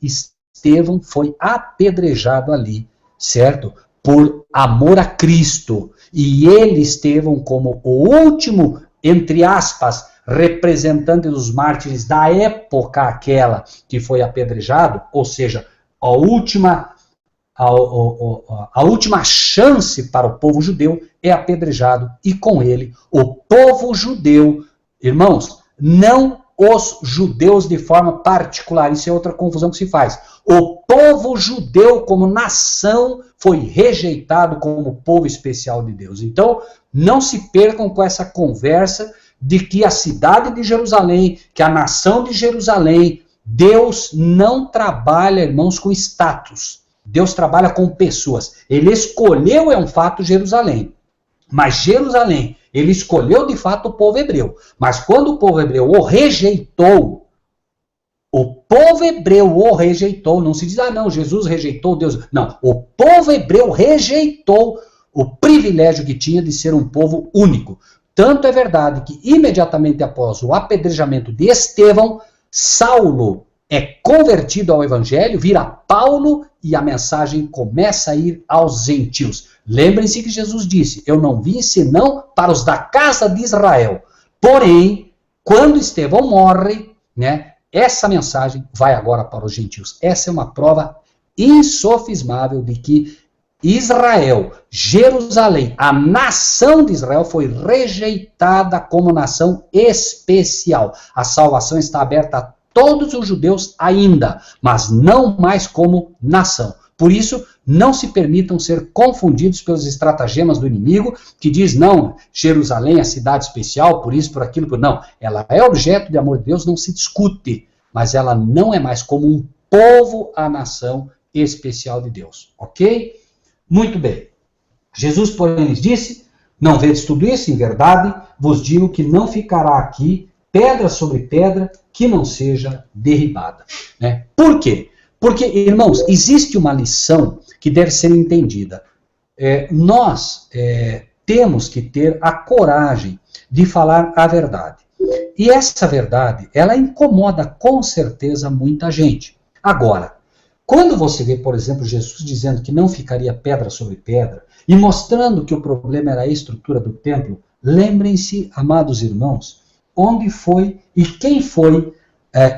Estevão foi apedrejado ali, certo? Por amor a Cristo. E ele, Estevão, como o último, entre aspas, representante dos mártires da época aquela que foi apedrejado, ou seja, a última chance para o povo judeu é apedrejado, e com ele o povo judeu, irmãos, não os judeus de forma particular, isso é outra confusão que se faz. O povo judeu como nação foi rejeitado como povo especial de Deus. Então, não se percam com essa conversa de que a cidade de Jerusalém, que a nação de Jerusalém, Deus não trabalha, irmãos, com status. Deus trabalha com pessoas. Ele escolheu, é um fato, Jerusalém. Mas Jerusalém, ele escolheu de fato o povo hebreu. Mas quando o povo hebreu o rejeitou, não se diz, não, Jesus rejeitou Deus. Não, o povo hebreu rejeitou o privilégio que tinha de ser um povo único. Tanto é verdade que imediatamente após o apedrejamento de Estevão, Saulo é convertido ao evangelho, vira Paulo e a mensagem começa a ir aos gentios. Lembrem-se que Jesus disse, eu não vim senão para os da casa de Israel. Porém, quando Estevão morre, né, essa mensagem vai agora para os gentios. Essa é uma prova insofismável de que Israel, Jerusalém, a nação de Israel foi rejeitada como nação especial. A salvação está aberta a todos os judeus ainda, mas não mais como nação. Por isso, não se permitam ser confundidos pelos estratagemas do inimigo, que diz, não, Jerusalém é cidade especial, por isso, por aquilo, por... Não, ela é objeto de amor de Deus, não se discute, mas ela não é mais como um povo, a nação especial de Deus, ok? Muito bem. Jesus, porém, lhes disse, não vedes tudo isso? Em verdade, vos digo que não ficará aqui pedra sobre pedra que não seja derribada. Né? Por quê? Porque, irmãos, existe uma lição que deve ser entendida. Nós temos que ter a coragem de falar a verdade. E essa verdade, ela incomoda com certeza muita gente. Agora, quando você vê, por exemplo, Jesus dizendo que não ficaria pedra sobre pedra, e mostrando que o problema era a estrutura do templo, lembrem-se, amados irmãos, onde foi e quem foi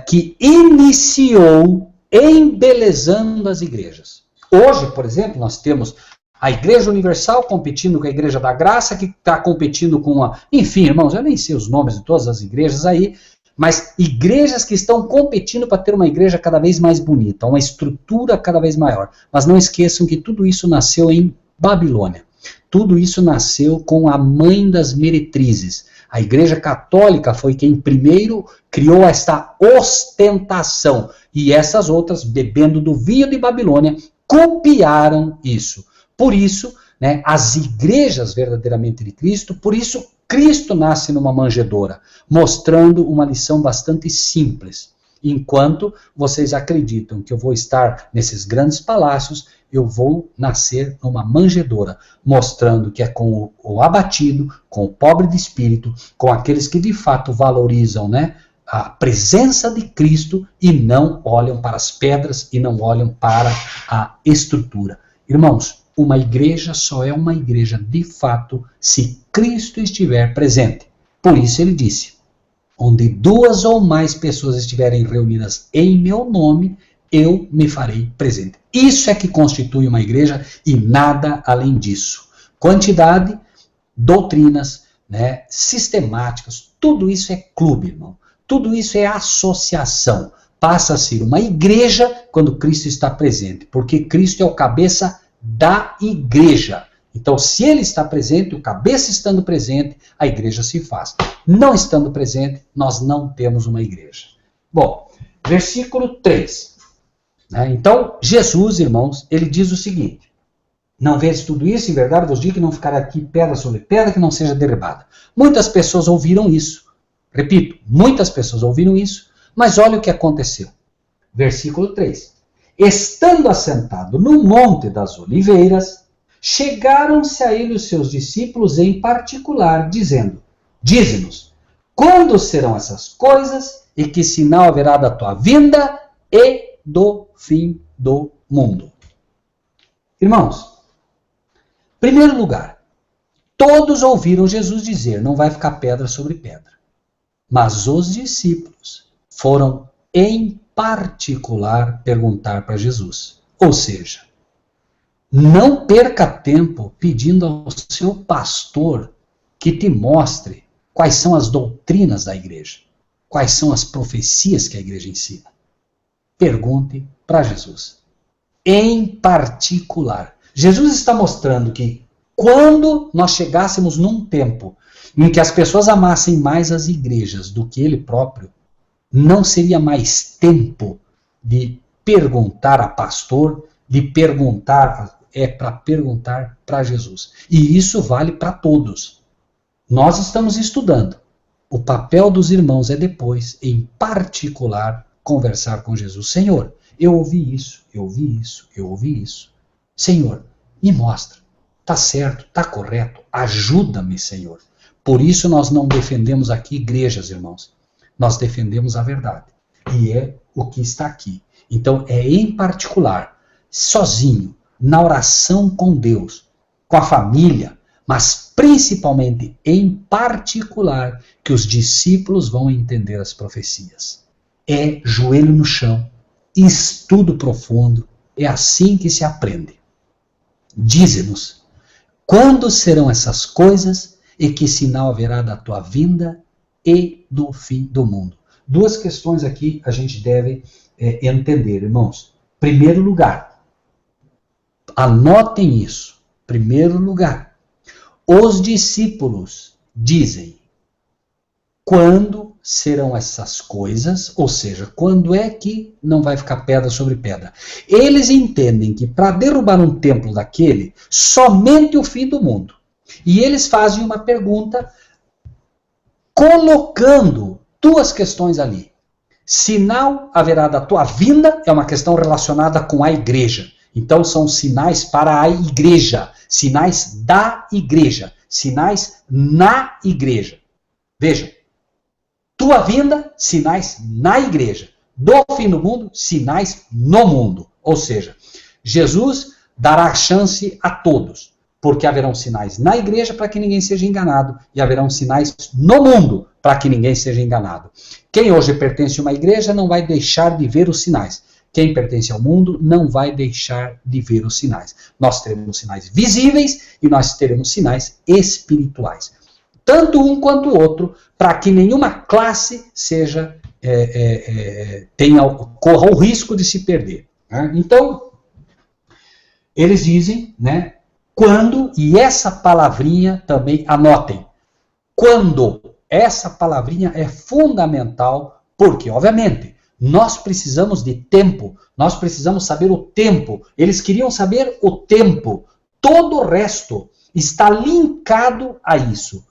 que iniciou embelezando as igrejas. Hoje, por exemplo, nós temos a Igreja Universal competindo com a Igreja da Graça, que está competindo com a... Enfim, irmãos, eu nem sei os nomes de todas as igrejas aí, mas igrejas que estão competindo para ter uma igreja cada vez mais bonita, uma estrutura cada vez maior. Mas não esqueçam que tudo isso nasceu em Babilônia. Tudo isso nasceu com a mãe das meretrizes. A Igreja Católica foi quem primeiro criou esta ostentação. E essas outras, bebendo do vinho de Babilônia, copiaram isso. Por isso, né, as igrejas verdadeiramente de Cristo, por isso Cristo nasce numa manjedoura, mostrando uma lição bastante simples. Enquanto vocês acreditam que eu vou estar nesses grandes palácios, eu vou nascer numa manjedoura, mostrando que é com o abatido, com o pobre de espírito, com aqueles que de fato valorizam, né, a presença de Cristo e não olham para as pedras e não olham para a estrutura. Irmãos, uma igreja só é uma igreja de fato se Cristo estiver presente. Por isso ele disse, onde 2 ou mais pessoas estiverem reunidas em meu nome, eu me farei presente. Isso é que constitui uma igreja e nada além disso. Quantidade, doutrinas, né, sistemáticas, tudo isso é clube, irmão. Tudo isso é associação. Passa a ser uma igreja quando Cristo está presente, porque Cristo é o cabeça da igreja. Então, se ele está presente, o cabeça estando presente, a igreja se faz. Não estando presente, nós não temos uma igreja. Bom, versículo 3. Né? Então, Jesus, irmãos, ele diz o seguinte, não vês tudo isso, em verdade vos digo que não ficará aqui pedra sobre pedra que não seja derribada. Muitas pessoas ouviram isso. Repito, muitas pessoas ouviram isso, mas olha o que aconteceu. Versículo 3. Estando assentado no Monte das Oliveiras, chegaram-se a ele os seus discípulos em particular, dizendo, dize-nos, quando serão essas coisas e que sinal haverá da tua vinda e do fim do mundo? Irmãos, em primeiro lugar, todos ouviram Jesus dizer, não vai ficar pedra sobre pedra. Mas os discípulos foram em particular perguntar para Jesus. Ou seja, não perca tempo pedindo ao seu pastor que te mostre quais são as doutrinas da igreja, quais são as profecias que a igreja ensina. Pergunte para Jesus. Em particular. Jesus está mostrando que quando nós chegássemos num tempo em que as pessoas amassem mais as igrejas do que ele próprio, não seria mais tempo de perguntar a pastor, de perguntar, para perguntar para Jesus. E isso vale para todos. Nós estamos estudando. O papel dos irmãos é depois, em particular, conversar com Jesus. Senhor, eu ouvi isso, eu ouvi isso, eu ouvi isso. Senhor, me mostra. Está certo, está correto. Ajuda-me, Senhor. Por isso nós não defendemos aqui igrejas, irmãos. Nós defendemos a verdade. E é o que está aqui. Então é em particular, sozinho, na oração com Deus, com a família, mas principalmente em particular, que os discípulos vão entender as profecias. É joelho no chão, estudo profundo, é assim que se aprende. Dize-nos, quando serão essas coisas e que sinal haverá da tua vinda e do fim do mundo? Duas questões aqui a gente deve entender, irmãos. Primeiro lugar, anotem isso. Primeiro lugar, os discípulos dizem, quando serão essas coisas, ou seja, quando é que não vai ficar pedra sobre pedra? Eles entendem que para derrubar um templo daquele, somente o fim do mundo. E eles fazem uma pergunta colocando duas questões ali. Sinal haverá da tua vinda, é uma questão relacionada com a igreja. Então são sinais para a igreja, sinais da igreja, sinais na igreja. Veja, tua vinda, sinais na igreja. Do fim do mundo, sinais no mundo. Ou seja, Jesus dará chance a todos, porque haverão sinais na igreja para que ninguém seja enganado, e haverão sinais no mundo para que ninguém seja enganado. Quem hoje pertence a uma igreja não vai deixar de ver os sinais. Quem pertence ao mundo não vai deixar de ver os sinais. Nós teremos sinais visíveis e nós teremos sinais espirituais. Tanto um quanto o outro, para que nenhuma classe seja corra o risco de se perder. Né? Então, eles dizem, né, quando, e essa palavrinha também anotem, quando, essa palavrinha é fundamental, porque, obviamente, nós precisamos de tempo, nós precisamos saber o tempo, eles queriam saber o tempo, todo o resto está linkado a isso.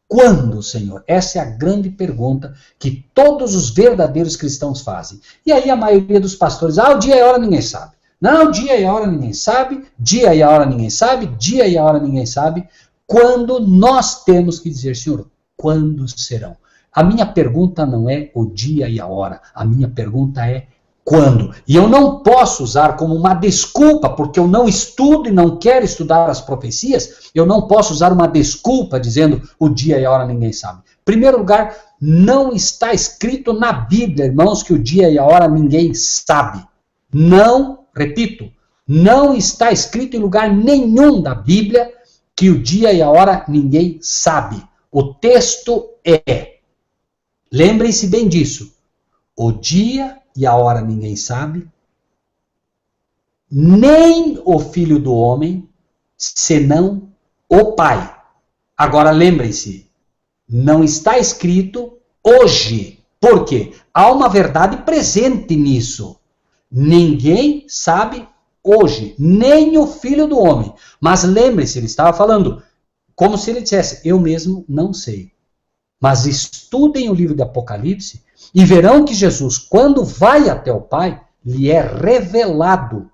Quando, Senhor? Essa é a grande pergunta que todos os verdadeiros cristãos fazem. E aí a maioria dos pastores, o dia e a hora ninguém sabe. Não, o dia e a hora ninguém sabe, dia e a hora ninguém sabe, dia e a hora ninguém sabe. Quando nós temos que dizer, Senhor, quando serão? A minha pergunta não é o dia e a hora, a minha pergunta é quando. E eu não posso usar como uma desculpa, porque eu não estudo e não quero estudar as profecias, eu não posso usar uma desculpa dizendo o dia e a hora ninguém sabe. Em primeiro lugar, não está escrito na Bíblia, irmãos, que o dia e a hora ninguém sabe. Não, repito, não está escrito em lugar nenhum da Bíblia que o dia e a hora ninguém sabe. O texto é, lembrem-se bem disso, o dia e a hora ninguém sabe, nem o Filho do Homem, senão o Pai. Agora lembrem-se, não está escrito hoje. Por quê? Há uma verdade presente nisso. Ninguém sabe hoje, nem o Filho do Homem. Mas lembre-se, ele estava falando como se ele dissesse, eu mesmo não sei. Mas estudem o livro de Apocalipse e verão que Jesus, quando vai até o Pai, lhe é revelado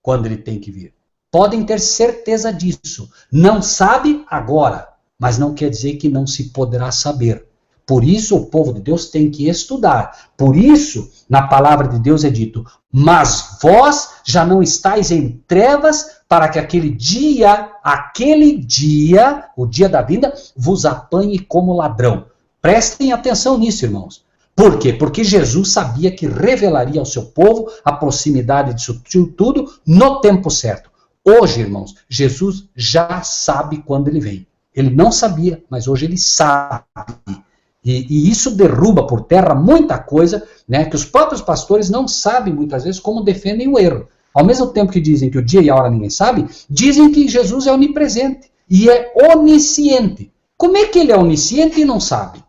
quando ele tem que vir. Podem ter certeza disso. Não sabe agora, mas não quer dizer que não se poderá saber. Por isso o povo de Deus tem que estudar. Por isso, na palavra de Deus é dito, mas vós já não estáis em trevas para que aquele dia, o dia da vinda, vos apanhe como ladrão. Prestem atenção nisso, irmãos. Por quê? Porque Jesus sabia que revelaria ao seu povo a proximidade disso tudo no tempo certo. Hoje, irmãos, Jesus já sabe quando ele vem. Ele não sabia, mas hoje ele sabe. E isso derruba por terra muita coisa, né, que os próprios pastores não sabem muitas vezes como defendem o erro. Ao mesmo tempo que dizem que o dia e a hora ninguém sabe, dizem que Jesus é onipresente e é onisciente. Como é que ele é onisciente e não sabe?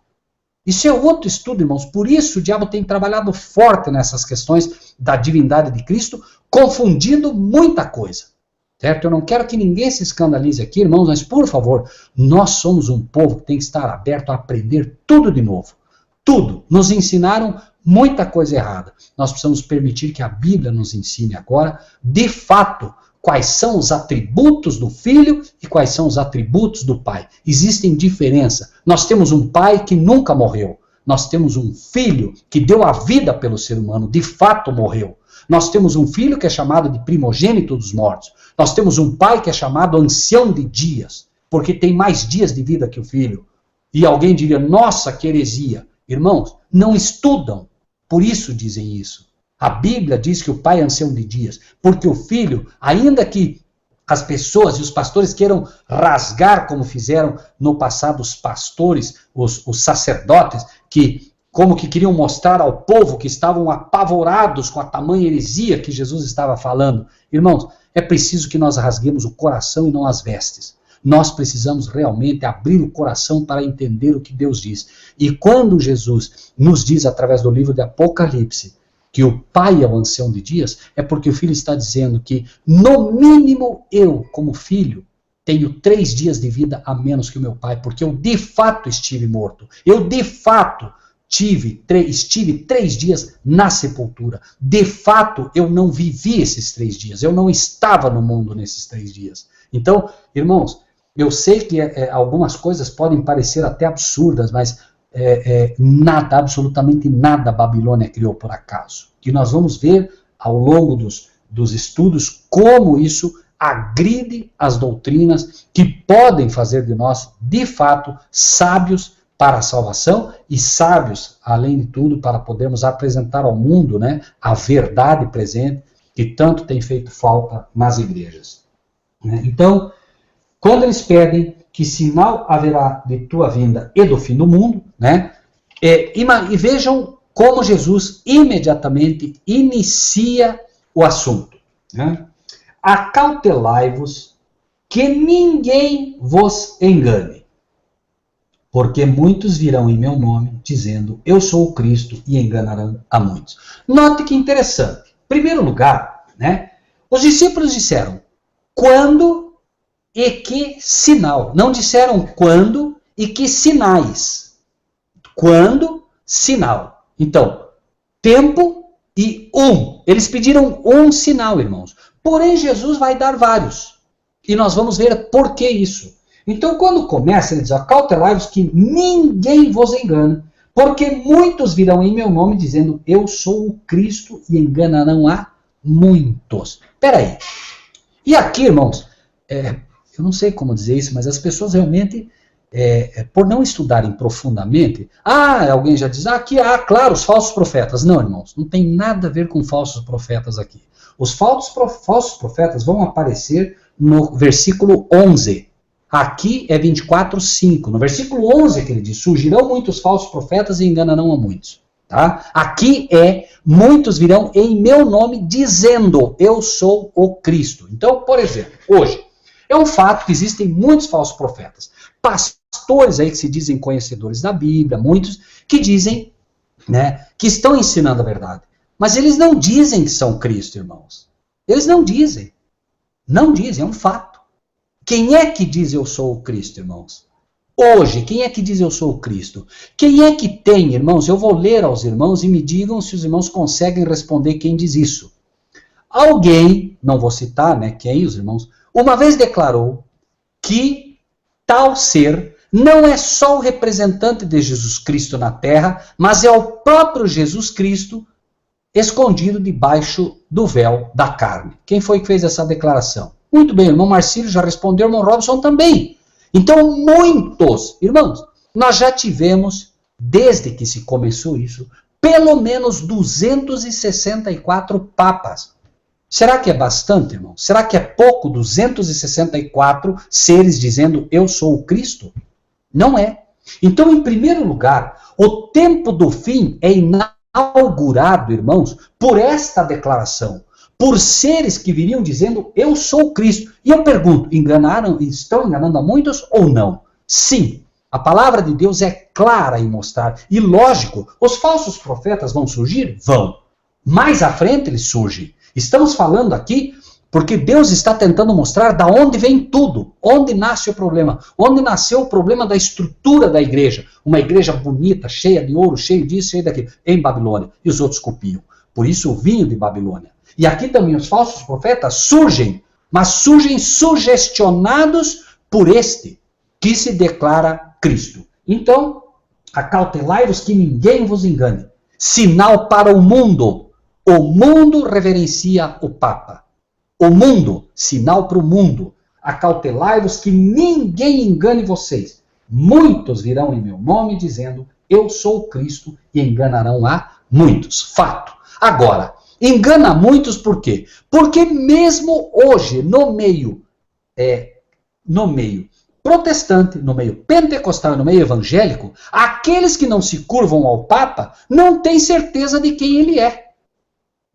Isso é outro estudo, irmãos. Por isso o diabo tem trabalhado forte nessas questões da divindade de Cristo, confundindo muita coisa. Certo? Eu não quero que ninguém se escandalize aqui, irmãos, mas por favor, nós somos um povo que tem que estar aberto a aprender tudo de novo. Tudo. Nos ensinaram muita coisa errada. Nós precisamos permitir que a Bíblia nos ensine agora, de fato, quais são os atributos do Filho e quais são os atributos do Pai. Existem diferença. Nós temos um Pai que nunca morreu. Nós temos um Filho que deu a vida pelo ser humano, de fato morreu. Nós temos um Filho que é chamado de primogênito dos mortos. Nós temos um Pai que é chamado ancião de dias, porque tem mais dias de vida que o Filho. E alguém diria, nossa, que heresia. Irmãos, não estudam, por isso dizem isso. A Bíblia diz que o Pai é ancião de dias, porque o Filho, ainda que as pessoas e os pastores queiram rasgar, como fizeram no passado os pastores, os sacerdotes, como que queriam mostrar ao povo que estavam apavorados com a tamanha heresia que Jesus estava falando. Irmãos, é preciso que nós rasguemos o coração e não as vestes. Nós precisamos realmente abrir o coração para entender o que Deus diz. E quando Jesus nos diz, através do livro de Apocalipse, que o Pai é o ancião de dias, é porque o Filho está dizendo que, no mínimo, eu, como filho, tenho 3 dias de vida a menos que o meu Pai, porque eu, de fato, estive morto. Eu, de fato, estive 3 dias na sepultura. De fato, eu não vivi esses 3 dias. Eu não estava no mundo nesses 3 dias. Então, irmãos, eu sei que algumas coisas podem parecer até absurdas, mas nada, absolutamente nada a Babilônia criou por acaso. E nós vamos ver ao longo dos estudos como isso agride as doutrinas que podem fazer de nós, de fato, sábios para a salvação e sábios, além de tudo, para podermos apresentar ao mundo, né, a verdade presente que tanto tem feito falta nas igrejas. Então, quando eles pedem que sinal haverá de tua vinda e do fim do mundo, né, e vejam como Jesus imediatamente inicia o assunto. Né? Acautelai-vos que ninguém vos engane, porque muitos virão em meu nome, dizendo, eu sou o Cristo, e enganarão a muitos. Note que interessante. Em primeiro lugar, né, os discípulos disseram, quando e que sinal? Não disseram quando e que sinais. Quando, sinal. Então, tempo e Eles pediram um sinal, irmãos. Porém, Jesus vai dar vários. E nós vamos ver por que isso. Então, quando começa, ele diz, acautelai-vos que ninguém vos engane, Porque muitos virão em meu nome dizendo, eu sou o Cristo, e enganarão a muitos. Espera aí. E aqui, irmãos, eu não sei como dizer isso, mas as pessoas realmente, por não estudarem profundamente, alguém já diz, aqui, claro, os falsos profetas. Não, irmãos, não tem nada a ver com falsos profetas aqui. Os falsos profetas vão aparecer no versículo 11. Aqui é 24:5. No versículo 11 que ele diz, surgirão muitos falsos profetas e enganarão a muitos. Tá? Aqui muitos virão em meu nome dizendo, eu sou o Cristo. Então, por exemplo, hoje, é um fato que existem muitos falsos profetas. Pastores aí que se dizem conhecedores da Bíblia, muitos que dizem, né, que estão ensinando a verdade. Mas eles não dizem que são Cristo, irmãos. Eles não dizem. Não dizem, é um fato. Quem é que diz eu sou o Cristo, irmãos? Hoje, quem é que diz eu sou o Cristo? Quem é que tem, irmãos? Eu vou ler aos irmãos e me digam se os irmãos conseguem responder quem diz isso. Alguém, não vou citar, né, quem, os irmãos, uma vez declarou que tal ser não é só o representante de Jesus Cristo na terra, mas é o próprio Jesus Cristo escondido debaixo do véu da carne. Quem foi que fez essa declaração? Muito bem, o irmão Marcílio já respondeu, o irmão Robson também. Então, muitos, irmãos, nós já tivemos, desde que se começou isso, pelo menos 264 papas. Será que é bastante, irmão? Será que é pouco 264 seres dizendo eu sou o Cristo? Não é. Então, em primeiro lugar, o tempo do fim é inaugurado, irmãos, por esta declaração. Por seres que viriam dizendo, eu sou o Cristo. E eu pergunto, estão enganando a muitos ou não? Sim, a palavra de Deus é clara em mostrar. E lógico, os falsos profetas vão surgir? Vão. Mais à frente eles surgem. Estamos falando aqui porque Deus está tentando mostrar da onde vem tudo. Onde nasce o problema. Onde nasceu o problema da estrutura da igreja. Uma igreja bonita, cheia de ouro, cheia disso, cheia daquilo. Em Babilônia. E os outros copiam. Por isso o vinho de Babilônia. E aqui também os falsos profetas surgem, mas surgem sugestionados por este, que se declara Cristo. Então, acautelai-vos que ninguém vos engane. Sinal para o mundo reverencia o Papa. O mundo, sinal para o mundo. Acautelai-vos que ninguém engane vocês. Muitos virão em meu nome dizendo, eu sou o Cristo, e enganarão a muitos. Fato. Agora, engana muitos por quê? Porque mesmo hoje, no meio protestante, no meio pentecostal, no meio evangélico, aqueles que não se curvam ao Papa não têm certeza de quem ele é.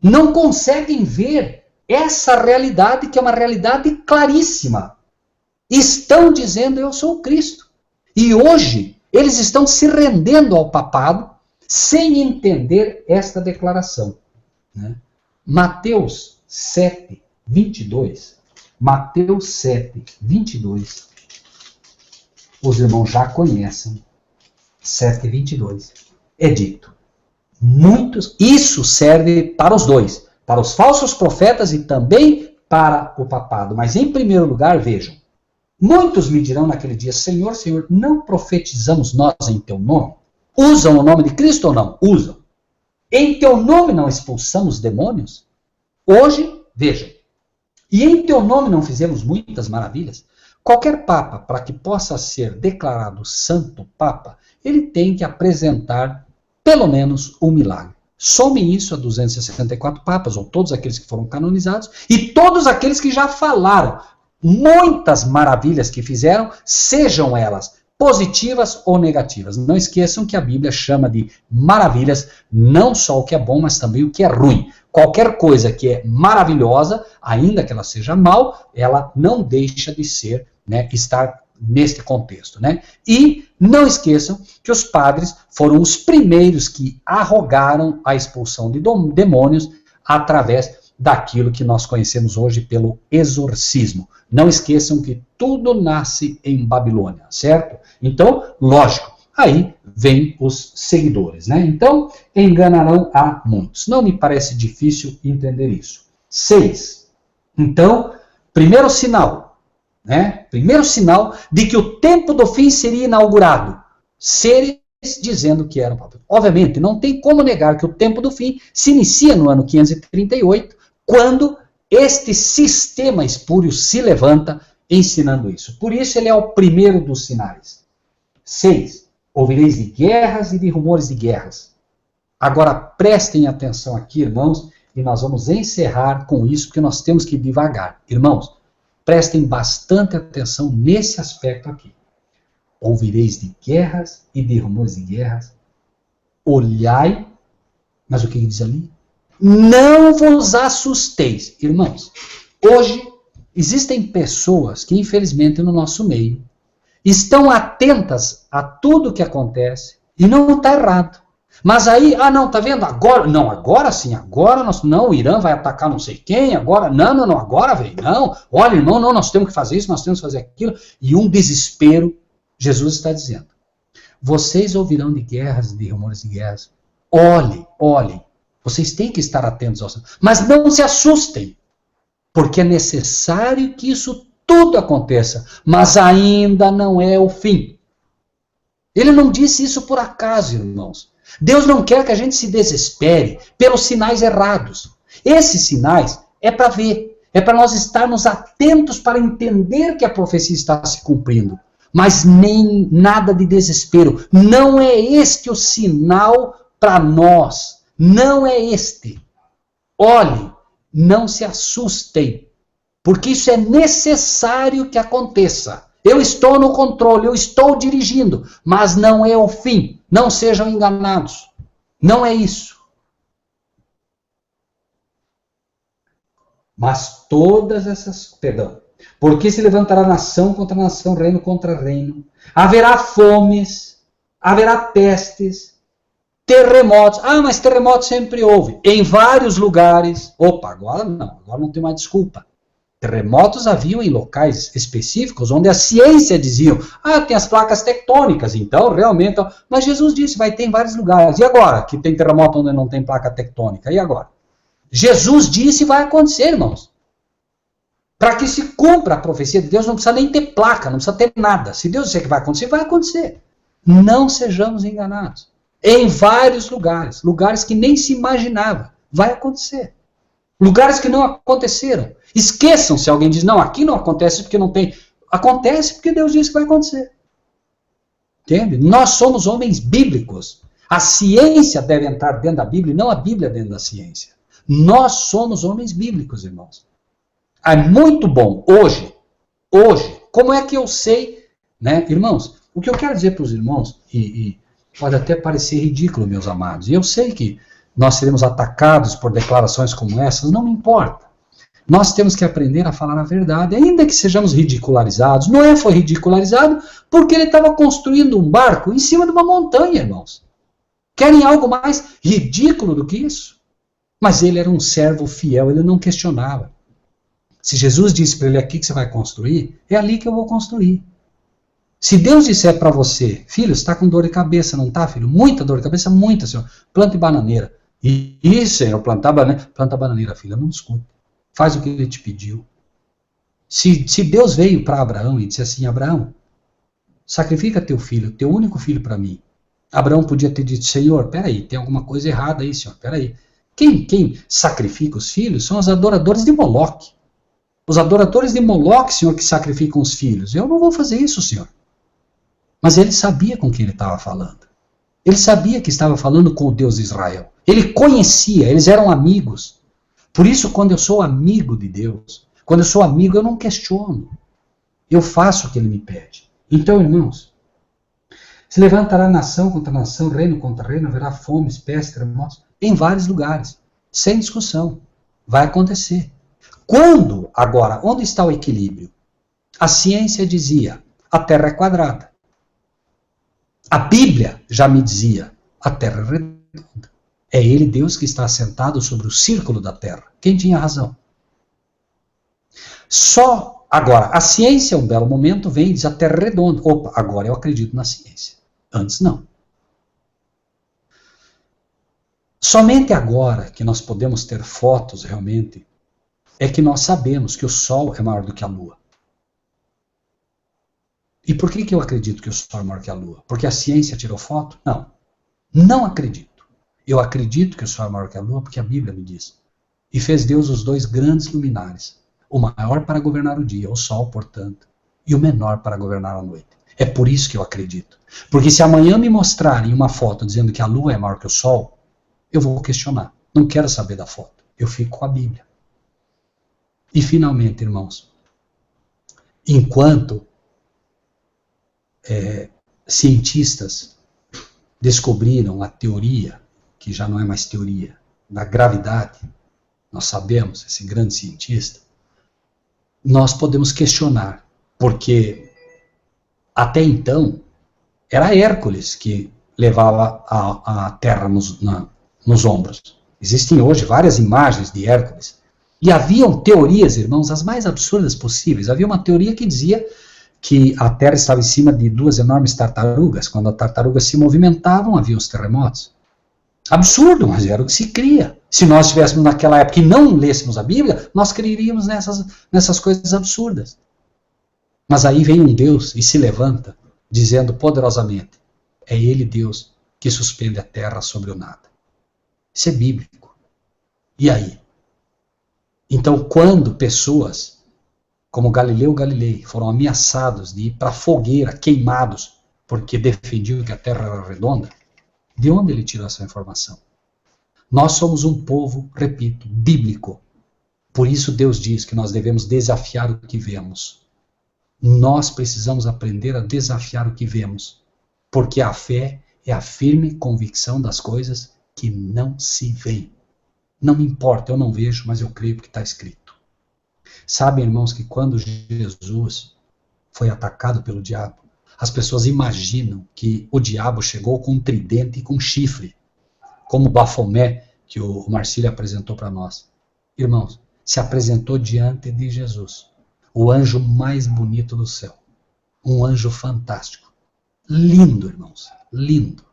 Não conseguem ver essa realidade, que é uma realidade claríssima. Estão dizendo, eu sou o Cristo. E hoje, eles estão se rendendo ao papado sem entender esta declaração. Né? Mateus 7, 22. Mateus 7, 22. Os irmãos já conhecem. 7, 22. É dito. Muitos, isso serve para os dois. Para os falsos profetas e também para o papado. Mas em primeiro lugar, vejam. Muitos me dirão naquele dia, Senhor, Senhor, não profetizamos nós em teu nome? Usam o nome de Cristo ou não? Usam. Em teu nome não expulsamos demônios? Hoje, vejam, e em teu nome não fizemos muitas maravilhas? Qualquer papa, para que possa ser declarado santo papa, ele tem que apresentar pelo menos um milagre. Some isso a 264 papas, ou todos aqueles que foram canonizados, e todos aqueles que já falaram. Muitas maravilhas que fizeram, sejam elas positivas ou negativas. Não esqueçam que a Bíblia chama de maravilhas não só o que é bom, mas também o que é ruim. Qualquer coisa que é maravilhosa, ainda que ela seja mal, ela não deixa de ser, né, estar neste contexto. Né? E não esqueçam que os padres foram os primeiros que arrogaram a expulsão de demônios através daquilo que nós conhecemos hoje pelo exorcismo. Não esqueçam que tudo nasce em Babilônia, certo? Então, lógico, aí vem os seguidores, né? Então, enganarão a muitos. Não me parece difícil entender isso. 6. Então, primeiro sinal, né? Primeiro sinal de que o tempo do fim seria inaugurado. Seres dizendo que eram profetas. Obviamente, não tem como negar que o tempo do fim se inicia no ano 538, quando este sistema espúrio se levanta ensinando isso. Por isso ele é o primeiro dos sinais. 6. Ouvireis de guerras e de rumores de guerras. Agora prestem atenção aqui, irmãos, e nós vamos encerrar com isso, porque nós temos que ir devagar. Irmãos, prestem bastante atenção nesse aspecto aqui. Ouvireis de guerras e de rumores de guerras. Olhai, mas o que ele diz ali? Não vos assusteis. Irmãos, hoje existem pessoas que, infelizmente, no nosso meio, estão atentas a tudo que acontece e não está errado. Mas aí, não, tá vendo? Agora, não, agora sim, agora nós, não, o Irã vai atacar não sei quem, agora, não, agora vem, não, olha, irmão, não, nós temos que fazer isso, nós temos que fazer aquilo, e um desespero, Jesus está dizendo, vocês ouvirão de guerras, de rumores de guerras, olhem, vocês têm que estar atentos aos, mas não se assustem, porque é necessário que isso tudo aconteça, mas ainda não é o fim. Ele não disse isso por acaso, irmãos. Deus não quer que a gente se desespere pelos sinais errados. Esses sinais é para ver, é para nós estarmos atentos para entender que a profecia está se cumprindo. Mas nem nada de desespero. Não é este o sinal para nós. Não é este. Olhem, não se assustem, porque isso é necessário que aconteça. Eu estou no controle, eu estou dirigindo, mas não é o fim. Não sejam enganados. Não é isso. Mas todas essas... Perdão. Porque se levantará nação contra nação, reino contra reino. Haverá fomes, haverá pestes, terremotos. Mas terremotos sempre houve. Em vários lugares. Opa, agora não tem mais desculpa. Terremotos haviam em locais específicos, onde a ciência dizia, tem as placas tectônicas, então realmente... Mas Jesus disse, vai ter em vários lugares. E agora, que tem terremoto onde não tem placa tectônica? E agora? Jesus disse e vai acontecer, irmãos. Para que se cumpra a profecia de Deus, não precisa nem ter placa, não precisa ter nada. Se Deus disser que vai acontecer, vai acontecer. Não sejamos enganados. Em vários lugares, lugares que nem se imaginava, vai acontecer. Lugares que não aconteceram. Esqueçam se alguém diz, não, aqui não acontece porque não tem. Acontece porque Deus disse que vai acontecer. Entende? Nós somos homens bíblicos. A ciência deve entrar dentro da Bíblia e não a Bíblia dentro da ciência. Nós somos homens bíblicos, irmãos. É muito bom. Hoje, como é que eu sei, né, irmãos? O que eu quero dizer para os irmãos, e pode até parecer ridículo, meus amados, e eu sei que nós seremos atacados por declarações como essas, não me importa. Nós temos que aprender a falar a verdade, ainda que sejamos ridicularizados. Noé foi ridicularizado porque ele estava construindo um barco em cima de uma montanha, irmãos. Querem algo mais ridículo do que isso? Mas ele era um servo fiel, ele não questionava. Se Jesus disse para ele, aqui que você vai construir, é ali que eu vou construir. Se Deus disser para você, filho, você está com dor de cabeça, não está, filho? Muita dor de cabeça, muita, senhor. Plante bananeira. E senhor, planta bananeira, filha, não discute. Faz o que ele te pediu. Se Deus veio para Abraão e disse assim, Abraão, sacrifica teu filho, teu único filho para mim. Abraão podia ter dito, Senhor, peraí, tem alguma coisa errada aí, Senhor, peraí. Quem sacrifica os filhos são os adoradores de Moloque. Os adoradores de Moloque, Senhor, que sacrificam os filhos. Eu não vou fazer isso, Senhor. Mas ele sabia com quem ele estava falando. Ele sabia que estava falando com o Deus de Israel. Ele conhecia, eles eram amigos. Por isso, quando eu sou amigo de Deus, quando eu sou amigo, eu não questiono. Eu faço o que ele me pede. Então, irmãos, se levantará nação contra nação, reino contra reino, haverá fome, peste, terremotos, em vários lugares, sem discussão. Vai acontecer. Quando, agora, onde está o equilíbrio? A ciência dizia, a Terra é quadrada. A Bíblia já me dizia, a Terra é redonda. É ele, Deus, que está assentado sobre o círculo da Terra. Quem tinha razão? Só agora, a ciência, um belo momento, vem e diz a Terra é redonda. Opa, agora eu acredito na ciência. Antes não. Somente agora que nós podemos ter fotos realmente, é que nós sabemos que o Sol é maior do que a Lua. E por que eu acredito que o Sol é maior que a Lua? Porque a ciência tirou foto? Não. Não acredito. Eu acredito que o Sol é maior que a Lua porque a Bíblia me diz. E fez Deus os dois grandes luminares. O maior para governar o dia, o Sol, portanto, e o menor para governar a noite. É por isso que eu acredito. Porque se amanhã me mostrarem uma foto dizendo que a Lua é maior que o Sol, eu vou questionar. Não quero saber da foto. Eu fico com a Bíblia. E finalmente, irmãos, enquanto cientistas descobriram a teoria, que já não é mais teoria, da gravidade, nós sabemos, esse grande cientista, nós podemos questionar, porque até então era Hércules que levava a Terra nos ombros. Existem hoje várias imagens de Hércules. E haviam teorias, irmãos, as mais absurdas possíveis. Havia uma teoria que dizia que a Terra estava em cima de duas enormes tartarugas. Quando as tartarugas se movimentavam, havia os terremotos. Absurdo, mas era o que se cria. Se nós estivéssemos naquela época e não lêssemos a Bíblia, nós creríamos nessas coisas absurdas. Mas aí vem um Deus e se levanta, dizendo poderosamente, é Ele, Deus, que suspende a terra sobre o nada. Isso é bíblico. E aí? Então, quando pessoas como Galileu Galilei foram ameaçados de ir para a fogueira, queimados, porque defendiam que a Terra era redonda, de onde ele tirou essa informação? Nós somos um povo, repito, bíblico. Por isso Deus diz que nós devemos desafiar o que vemos. Nós precisamos aprender a desafiar o que vemos, porque a fé é a firme convicção das coisas que não se veem. Não me importa, eu não vejo, mas eu creio que está escrito. Sabem, irmãos, que quando Jesus foi atacado pelo diabo, as pessoas imaginam que o diabo chegou com um tridente e com um chifre, como o Bafomé, que o Marcílio apresentou para nós. Irmãos, se apresentou diante de Jesus, o anjo mais bonito do céu. Um anjo fantástico. Lindo, irmãos, lindo.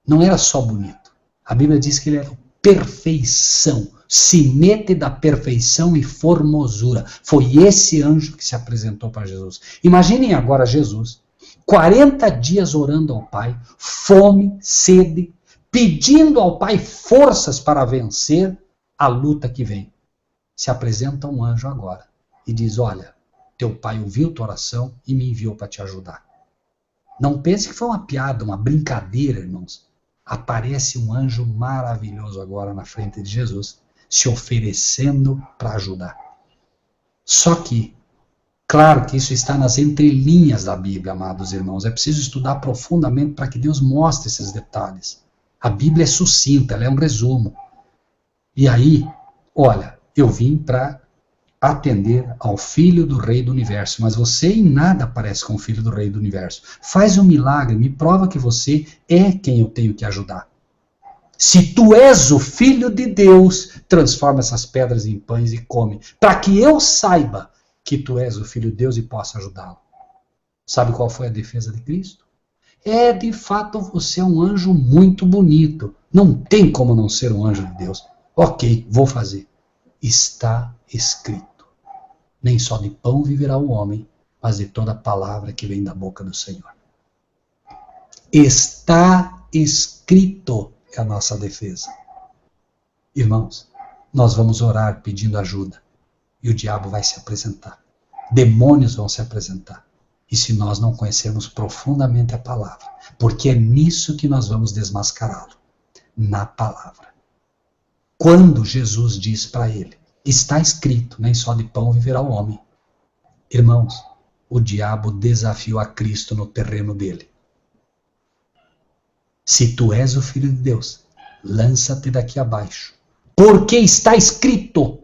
Não era só bonito. A Bíblia diz que ele era perfeição, sinete da perfeição e formosura. Foi esse anjo que se apresentou para Jesus. Imaginem agora Jesus, 40 dias orando ao Pai, fome, sede, pedindo ao Pai forças para vencer a luta que vem. Se apresenta um anjo agora e diz, olha, teu Pai ouviu tua oração e me enviou para te ajudar. Não pense que foi uma piada, uma brincadeira, irmãos. Aparece um anjo maravilhoso agora na frente de Jesus, se oferecendo para ajudar. Só que, claro que isso está nas entrelinhas da Bíblia, amados irmãos. É preciso estudar profundamente para que Deus mostre esses detalhes. A Bíblia é sucinta, ela é um resumo. E aí, olha, eu vim para atender ao Filho do Rei do Universo, mas você em nada parece com o Filho do Rei do Universo. Faz um milagre, me prova que você é quem eu tenho que ajudar. Se tu és o Filho de Deus, transforma essas pedras em pães e come, para que eu saiba que tu és o Filho de Deus e possa ajudá-lo. Sabe qual foi a defesa de Cristo? De fato, você é um anjo muito bonito. Não tem como não ser um anjo de Deus. Ok, vou fazer. Está escrito. Nem só de pão viverá o homem, mas de toda palavra que vem da boca do Senhor. Está escrito é a nossa defesa. Irmãos, nós vamos orar pedindo ajuda. E o diabo vai se apresentar. Demônios vão se apresentar. E se nós não conhecermos profundamente a palavra, porque é nisso que nós vamos desmascará-lo, na palavra. Quando Jesus diz para ele, está escrito, nem só de pão viverá o homem. Irmãos, o diabo desafiou a Cristo no terreno dele. Se tu és o Filho de Deus, lança-te daqui abaixo. Porque está escrito,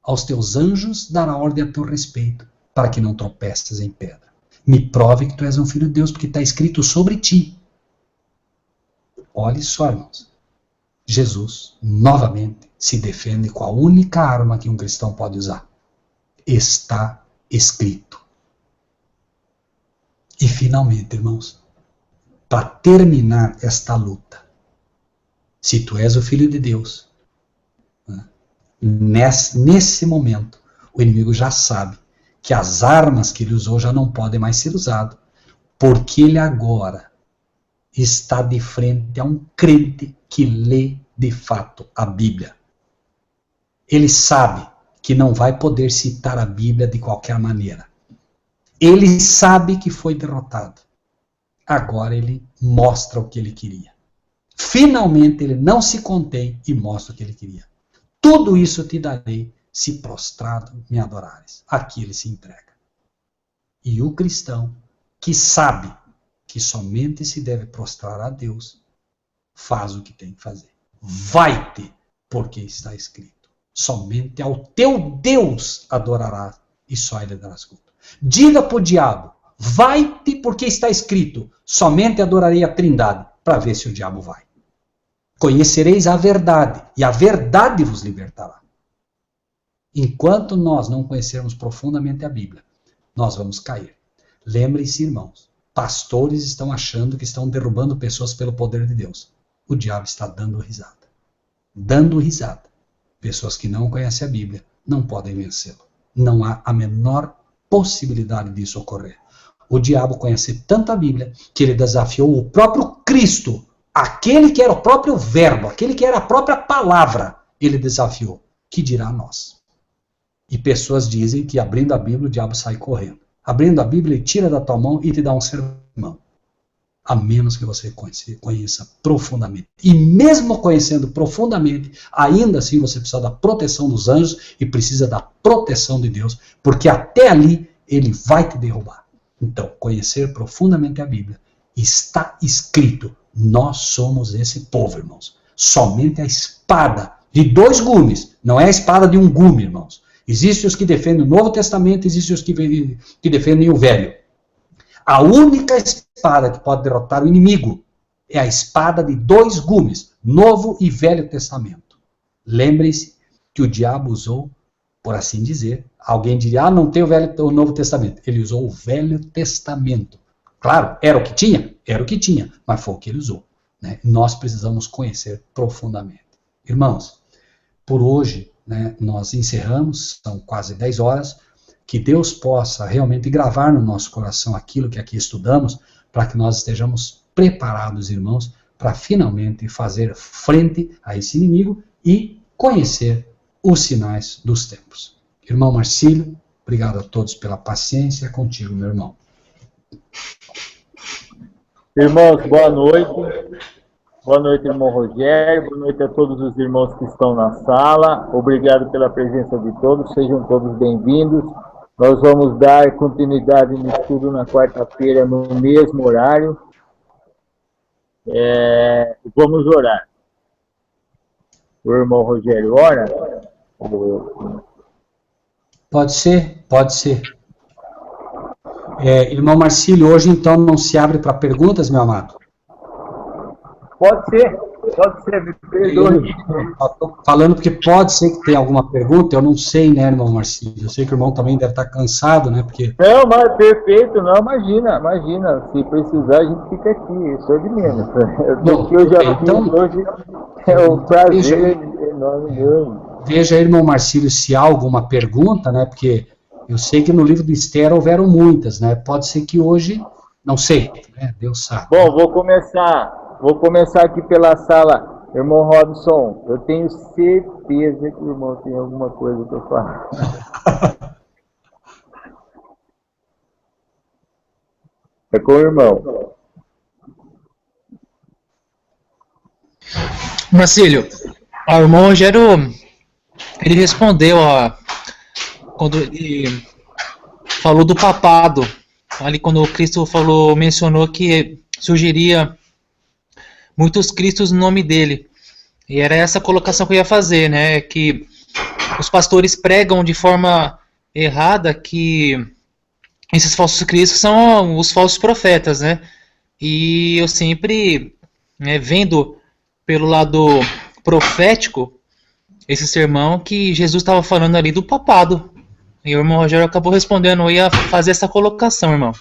aos teus anjos dará ordem a teu respeito, para que não tropeces em pedra. Me prove que tu és um Filho de Deus, porque está escrito sobre ti. Olhe só, irmãos. Jesus, novamente, se defende com a única arma que um cristão pode usar. Está escrito. E finalmente, irmãos, para terminar esta luta, se tu és o Filho de Deus, nesse momento, o inimigo já sabe que as armas que ele usou já não podem mais ser usadas, Porque ele agora está de frente a um crente que lê de fato a Bíblia. Ele sabe que não vai poder citar a Bíblia de qualquer maneira. Ele sabe que foi derrotado. Agora ele mostra o que ele queria. Finalmente ele não se contém e mostra o que ele queria. Tudo isso te darei se prostrado me adorares. Aqui ele se entrega. E o cristão que sabe que somente se deve prostrar a Deus, faz o que tem que fazer. Vai-te, porque está escrito. Somente ao teu Deus adorarás e só ele darás culto. Diga para o diabo, vai-te porque está escrito, somente adorarei a Trindade, para ver se o diabo vai. Conhecereis a verdade, e a verdade vos libertará. Enquanto nós não conhecermos profundamente a Bíblia, nós vamos cair. Lembrem-se, irmãos, pastores estão achando que estão derrubando pessoas pelo poder de Deus. O diabo está dando risada. Dando risada. Pessoas que não conhecem a Bíblia não podem vencê-lo. Não há a menor possibilidade disso ocorrer. O diabo conhece tanto a Bíblia que ele desafiou o próprio Cristo, aquele que era o próprio verbo, aquele que era a própria palavra, ele desafiou. Que dirá a nós? E pessoas dizem que abrindo a Bíblia o diabo sai correndo. Abrindo a Bíblia, ele tira da tua mão e te dá um sermão. A menos que você conheça profundamente. E mesmo conhecendo profundamente, ainda assim você precisa da proteção dos anjos e precisa da proteção de Deus, porque até ali ele vai te derrubar. Então, conhecer profundamente a Bíblia, está escrito, nós somos esse povo, irmãos. Somente a espada de 2 gumes, não é a espada de um gume, irmãos. Existem os que defendem o Novo Testamento, existem os que defendem o Velho. A única espada que pode derrotar o inimigo é a espada de 2 gumes, Novo e Velho Testamento. Lembrem-se que o diabo usou, por assim dizer, alguém diria, não tem o Novo Testamento. Ele usou o Velho Testamento. Claro, era o que tinha? Era o que tinha, mas foi o que ele usou. Né? Nós precisamos conhecer profundamente. Irmãos, por hoje, né, nós encerramos, são quase 10 horas, que Deus possa realmente gravar no nosso coração aquilo que aqui estudamos, para que nós estejamos preparados, irmãos, para finalmente fazer frente a esse inimigo e conhecer os sinais dos tempos. Irmão Marcílio, obrigado a todos pela paciência. Contigo, meu irmão. Irmãos, boa noite. Boa noite, irmão Rogério. Boa noite a todos os irmãos que estão na sala. Obrigado pela presença de todos. Sejam todos bem-vindos. Nós vamos dar continuidade no estudo na quarta-feira, no mesmo horário. Vamos orar. O irmão Rogério ora? Pode ser, pode ser. Irmão Marcílio, hoje então não se abre para perguntas, meu amado? Pode ser, me perdoe. Estou falando porque pode ser que tenha alguma pergunta, eu não sei, né, irmão Marcílio? Eu sei que o irmão também deve estar cansado, né? Porque... Não, mas perfeito, não, imagina. Se precisar, a gente fica aqui, isso é de menos. Eu já fiz hoje, é um prazer enorme mesmo. Veja, irmão Marcílio, se há alguma pergunta, né? Porque eu sei que no livro de Esther houveram muitas, né? Pode ser que hoje, não sei, né? Deus sabe. Bom, vou começar aqui pela sala. Irmão Robson, eu tenho certeza que o irmão tem alguma coisa para falar. É com o irmão. Marcílio, o irmão Rogério, ele respondeu quando ele falou do papado, ali quando o Cristo mencionou que surgiria muitos cristos no nome dele. E era essa colocação que eu ia fazer, né? Que os pastores pregam de forma errada que esses falsos cristos são os falsos profetas, né? E eu sempre, vendo pelo lado profético esse sermão que Jesus estava falando ali do papado. E o irmão Rogério acabou respondendo, eu ia fazer essa colocação, irmão.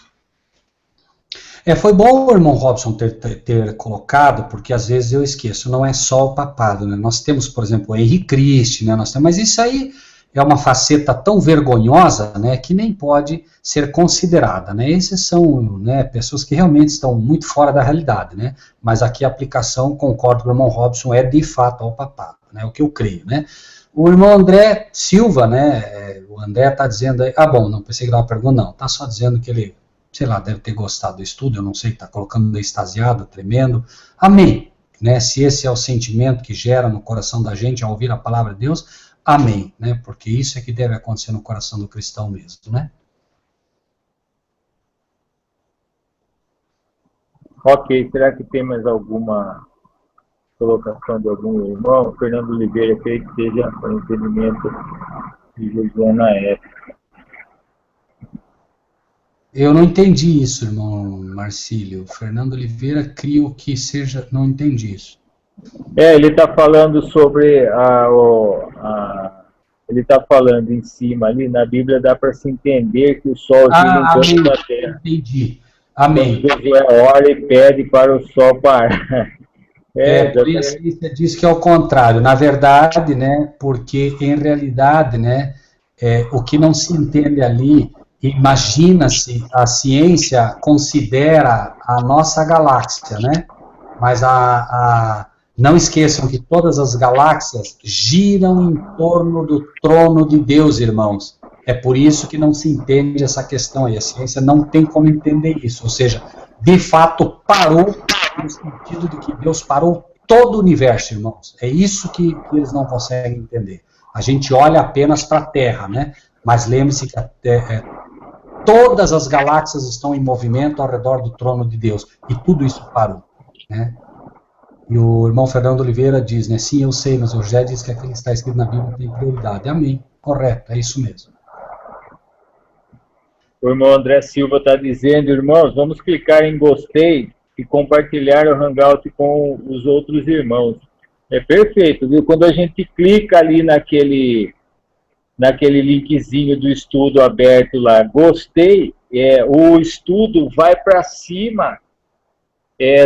Foi bom o irmão Robson ter colocado, porque às vezes eu esqueço, não é só o papado, né? Nós temos, por exemplo, o Henri Christ, né? Mas isso aí é uma faceta tão vergonhosa, né, que nem pode ser considerada, né? Esses são, né, pessoas que realmente estão muito fora da realidade, né? Mas aqui a aplicação, concordo com o irmão Robson, é de fato ao papado, né? O que eu creio, né? O irmão André Silva, né? O André está dizendo aí, bom, não pensei que era uma pergunta, não. Está só dizendo que ele, sei lá, deve ter gostado do estudo, eu não sei, está colocando extasiado, tremendo. Amém. Né? Se esse é o sentimento que gera no coração da gente ao ouvir a palavra de Deus, amém, né? Porque isso é que deve acontecer no coração do cristão mesmo, né? Ok, será que tem mais alguma colocação de algum irmão? Fernando Oliveira, creio que seja o entendimento de Josiana F. Eu não entendi isso, irmão Marcílio. Fernando Oliveira, creio que seja... Não entendi isso. Ele está falando sobre ele está falando em cima ali, na Bíblia dá para se entender que o sol gira em torno da terra. Entendi. Amém. Josué ora e pede para o sol parar. Por isso você diz que é o contrário. Na verdade, né, porque em realidade, né, o que não se entende ali, imagina-se, a ciência considera a nossa galáxia, né, mas não esqueçam que todas as galáxias giram em torno do trono de Deus, irmãos. É por isso que não se entende essa questão aí. A ciência não tem como entender isso. Ou seja, de fato, parou no sentido de que Deus parou todo o universo, irmãos. É isso que eles não conseguem entender. A gente olha apenas para a Terra, né? Mas lembre-se que todas as galáxias estão em movimento ao redor do trono de Deus. E tudo isso parou, né? E o irmão Fernando Oliveira diz, né? Sim, eu sei, mas o José diz que aquilo que está escrito na Bíblia tem prioridade. Amém. Correto, é isso mesmo. O irmão André Silva está dizendo, irmãos, vamos clicar em gostei e compartilhar o Hangout com os outros irmãos. É perfeito, viu? Quando a gente clica ali naquele linkzinho do estudo aberto lá, gostei, o estudo vai para cima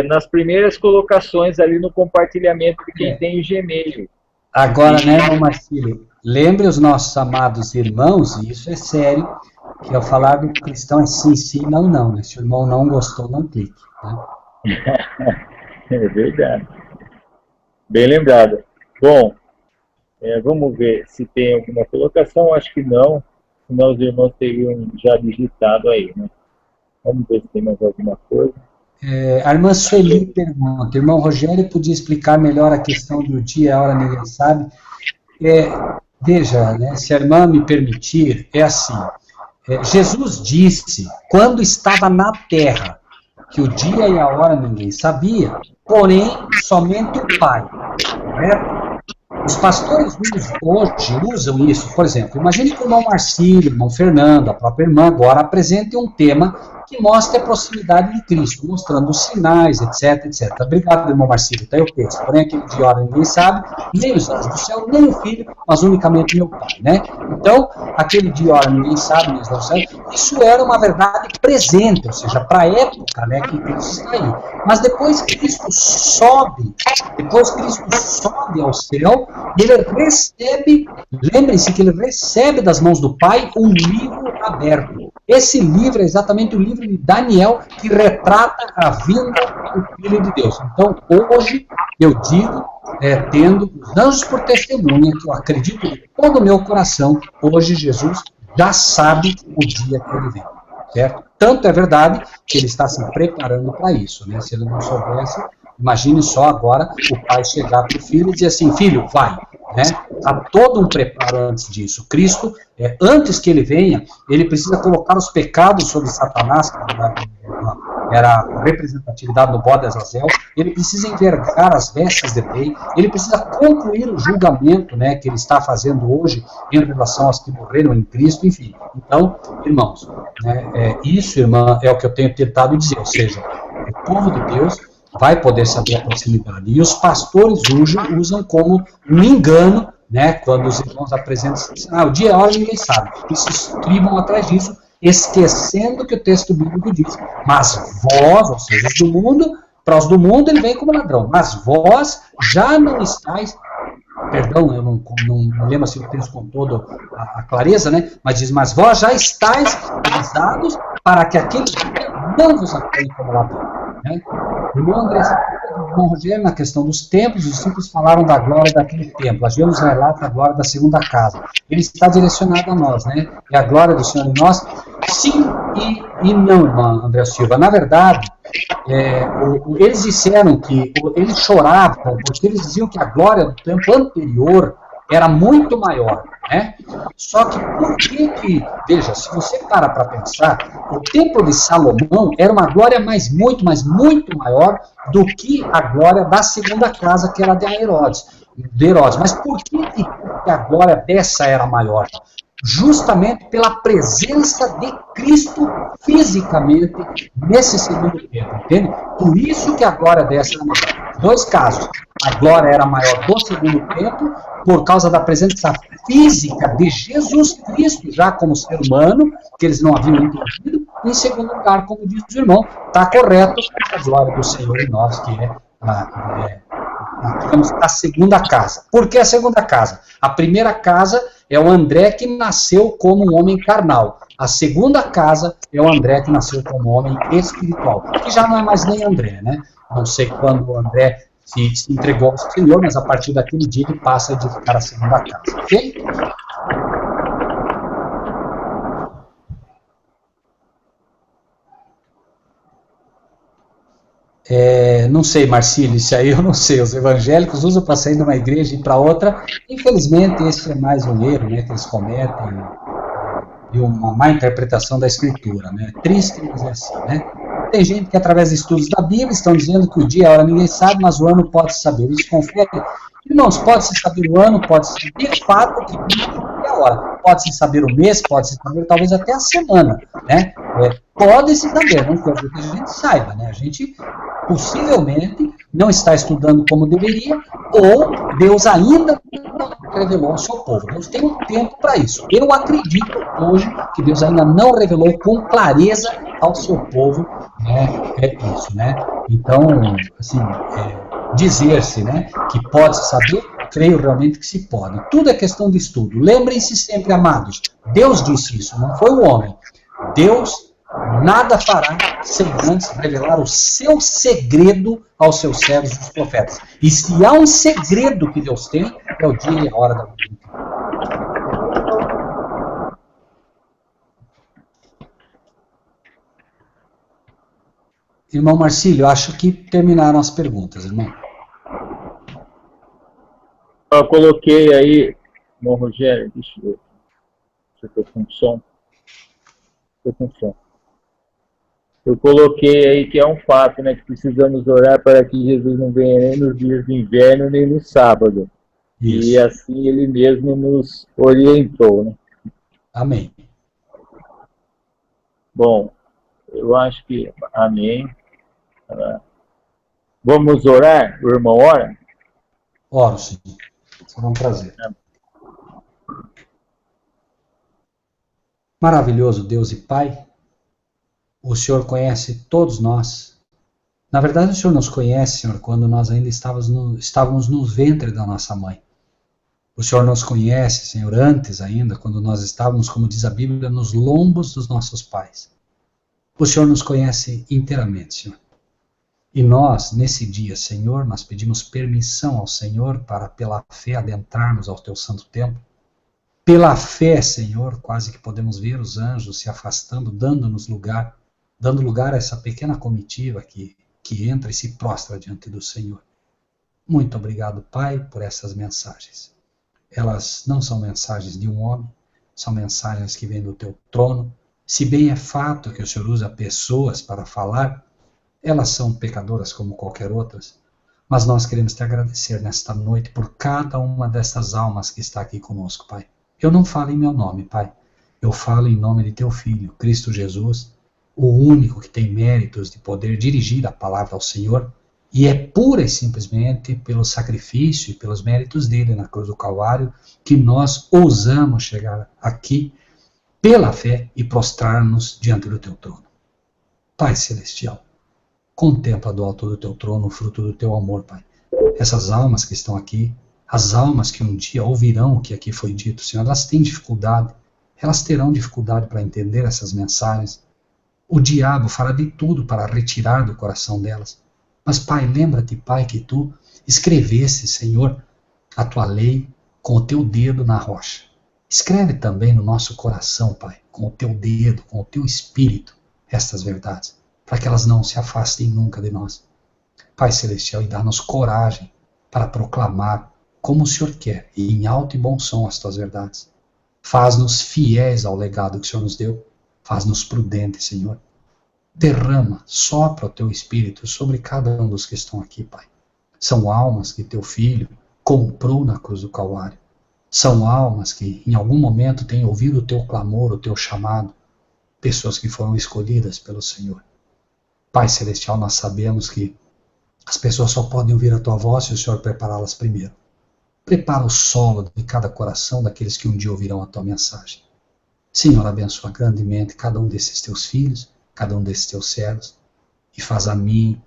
nas primeiras colocações ali no compartilhamento de quem tem o Gmail. Agora, né, irmão Marcílio, lembre os nossos amados irmãos, e isso é sério, que ao falar do cristão é sim, sim, não, não. Né? Se o irmão não gostou, não clique. Né? É verdade. Bem lembrado. Bom, vamos ver se tem alguma colocação. Acho que não, senão os irmãos teriam já digitado aí. Né? Vamos ver se tem mais alguma coisa. A irmã Sueli pergunta, irmão Rogério podia explicar melhor a questão do dia e a hora, ninguém sabe? Veja, né, se a irmã me permitir, é assim... Jesus disse, quando estava na terra, que o dia e a hora ninguém sabia, porém, somente o Pai. Correto? Os pastores hoje usam isso. Por exemplo, imagine que o irmão Marcílio, o irmão Fernando, a própria irmã agora apresentem um tema que mostre a proximidade de Cristo, mostrando os sinais, etc, etc. Obrigado, irmão Marcílio, está aí o texto. Porém, aquele de hora ninguém sabe, nem os anjos do céu, nem o Filho, mas unicamente meu Pai, né? Então, aquele de hora ninguém sabe, nem os anjos do céu, isso era uma verdade presente, ou seja, para a época, né, que Cristo está aí. Mas depois Cristo sobe ao céu, ele recebe, lembrem-se que ele recebe das mãos do Pai um livro aberto. Esse livro é exatamente o livro de Daniel, que retrata a vinda do Filho de Deus. Então, hoje, eu digo, tendo os anjos por testemunha, que eu acredito de todo o meu coração, hoje Jesus já sabe o dia que ele vem. Certo? Tanto é verdade que ele está se preparando para isso. Né? Se ele não soubesse, imagine só agora o pai chegar para o filho e dizer assim, filho, vai. Né? Há todo um preparo antes disso. Cristo, antes que ele venha, ele precisa colocar os pecados sobre Satanás, que era a representatividade do bode Azazel, ele precisa envergar as vestes de rei, ele precisa concluir o julgamento, né, que ele está fazendo hoje em relação aos que morreram em Cristo, enfim. Então, irmãos, né, isso, irmã, é o que eu tenho tentado dizer, ou seja, o povo de Deus vai poder saber a proximidade. E os pastores usam como um engano, né, quando os irmãos apresentam, o dia e a hora ninguém sabe. E se estribam atrás disso, esquecendo que o texto bíblico diz. Mas vós, ou seja, para os do mundo ele vem como ladrão. Mas vós já não estáis perdão, eu não lembro assim o texto com toda a clareza, né? Mas diz, mas vós já estáis avisados para que aqueles que não vos apoiem como ladrão. Né? Irmão André, irmão Rogério, na questão dos templos, os discípulos falaram da glória daquele templo. Nós vemos o relato da glória da segunda casa. Ele está direcionado a nós, né? E a glória do Senhor em nós? Sim e não, irmão André Silva. Na verdade, eles disseram que eles choravam porque eles diziam que a glória do templo anterior era muito maior, né? Só que por que, veja, se você para pensar, o templo de Salomão era uma glória muito maior do que a glória da segunda casa, que era de Herodes. Mas por que a glória dessa era maior? Justamente pela presença de Cristo fisicamente nesse segundo templo, entende? Por isso que a glória dessa era maior. Dois casos. A glória era maior do segundo templo por causa da presença física de Jesus Cristo, já como ser humano, que eles não haviam entendido. Em segundo lugar, como diz o irmão, está correto a glória do Senhor em nós, que é a segunda casa. Por que a segunda casa? A primeira casa é o André que nasceu como um homem carnal. A segunda casa é o André que nasceu como um homem espiritual, que já não é mais nem André, né? Não sei quando o André se entregou ao Senhor, mas a partir daquele dia ele passa a edificar a segunda casa, ok? Não sei, Marcílio, isso aí eu não sei. Os evangélicos usam para sair de uma igreja e ir para outra. Infelizmente, esse é mais um erro, né, que eles cometem, de uma má interpretação da Escritura, né? Triste, mas é assim, né? Tem gente que, através de estudos da Bíblia, estão dizendo que o dia e a hora ninguém sabe, mas o ano pode saber. Isso confere. Irmãos, pode-se saber o ano, pode-se de fato que é a hora. Pode-se saber o mês, pode-se saber talvez até a semana, né? Pode-se saber, não quer dizer que a gente saiba, né? A gente possivelmente não está estudando como deveria, ou Deus ainda não revelou ao seu povo. Deus tem um tempo para isso. Eu acredito hoje que Deus ainda não revelou com clareza ao seu povo, né? É isso, né? Então, assim, dizer-se, né, que pode-se saber, creio realmente que se pode. Tudo é questão de estudo. Lembrem-se sempre, amados, Deus disse isso, não foi o homem. Deus nada fará sem antes revelar o seu segredo aos seus servos, os profetas. E se há um segredo que Deus tem, é o dia e a hora da vida. Irmão Marcílio, acho que terminaram as perguntas, irmão. Eu coloquei aí, irmão Rogério, deixa eu ver se eu estou com som. Estou com som. Eu coloquei aí que é um fato, né, que precisamos orar para que Jesus não venha nem nos dias de inverno, nem no sábado. Isso. E assim ele mesmo nos orientou, né? Amém. Bom, eu acho que... Amém. Vamos orar? O irmão ora? Oro, sim. Será um prazer. Maravilhoso Deus e Pai, o Senhor conhece todos nós. Na verdade, o Senhor nos conhece, Senhor, quando nós ainda estávamos no ventre da nossa mãe. O Senhor nos conhece, Senhor, antes ainda, quando nós estávamos, como diz a Bíblia, nos lombos dos nossos pais. O Senhor nos conhece inteiramente, Senhor. E nós, nesse dia, Senhor, nós pedimos permissão ao Senhor para, pela fé, adentrarmos ao Teu santo templo. Pela fé, Senhor, quase que podemos ver os anjos se afastando, dando lugar a essa pequena comitiva que entra e se prostra diante do Senhor. Muito obrigado, Pai, por essas mensagens. Elas não são mensagens de um homem, são mensagens que vêm do Teu trono. Se bem é fato que o Senhor usa pessoas para falar, elas são pecadoras como qualquer outras, mas nós queremos te agradecer nesta noite por cada uma dessas almas que está aqui conosco, Pai. Eu não falo em meu nome, Pai. Eu falo em nome de Teu Filho, Cristo Jesus, o único que tem méritos de poder dirigir a palavra ao Senhor, e é pura e simplesmente pelo sacrifício e pelos méritos dele na cruz do Calvário que nós ousamos chegar aqui pela fé e prostrar-nos diante do Teu trono. Pai Celestial, contempla do alto do Teu trono o fruto do Teu amor, Pai. Essas almas que estão aqui As almas que um dia ouvirão o que aqui foi dito, Senhor, elas têm dificuldade, elas terão dificuldade para entender essas mensagens. O diabo fará de tudo para retirar do coração delas. Mas, Pai, lembra-te, Pai, que tu escrevesse, Senhor, a tua lei com o teu dedo na rocha. Escreve também no nosso coração, Pai, com o teu dedo, com o teu espírito, estas verdades, para que elas não se afastem nunca de nós. Pai Celestial, e dá-nos coragem para proclamar como o Senhor quer, e em alto e bom som as tuas verdades. Faz-nos fiéis ao legado que o Senhor nos deu. Faz-nos prudentes, Senhor. Derrama, sopra o teu Espírito sobre cada um dos que estão aqui, Pai. São almas que teu Filho comprou na cruz do Calvário. São almas que em algum momento têm ouvido o teu clamor, o teu chamado. Pessoas que foram escolhidas pelo Senhor. Pai Celestial, nós sabemos que as pessoas só podem ouvir a tua voz se o Senhor prepará-las primeiro. Prepara o solo de cada coração daqueles que um dia ouvirão a tua mensagem. Senhor, abençoa grandemente cada um desses teus filhos, cada um desses teus servos, e faz a mim,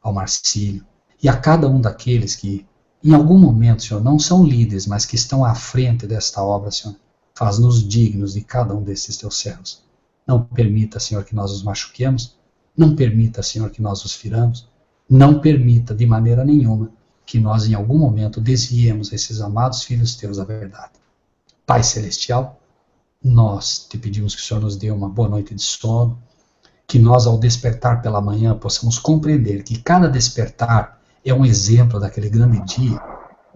ao Marcílio, e a cada um daqueles que, em algum momento, Senhor, não são líderes, mas que estão à frente desta obra, Senhor. Faz-nos dignos de cada um desses teus servos. Não permita, Senhor, que nós os machuquemos, não permita, Senhor, que nós os firamos, não permita de maneira nenhuma que nós em algum momento desviemos esses amados filhos teus da verdade. Pai Celestial, nós te pedimos que o Senhor nos dê uma boa noite de sono, que nós ao despertar pela manhã possamos compreender que cada despertar é um exemplo daquele grande dia,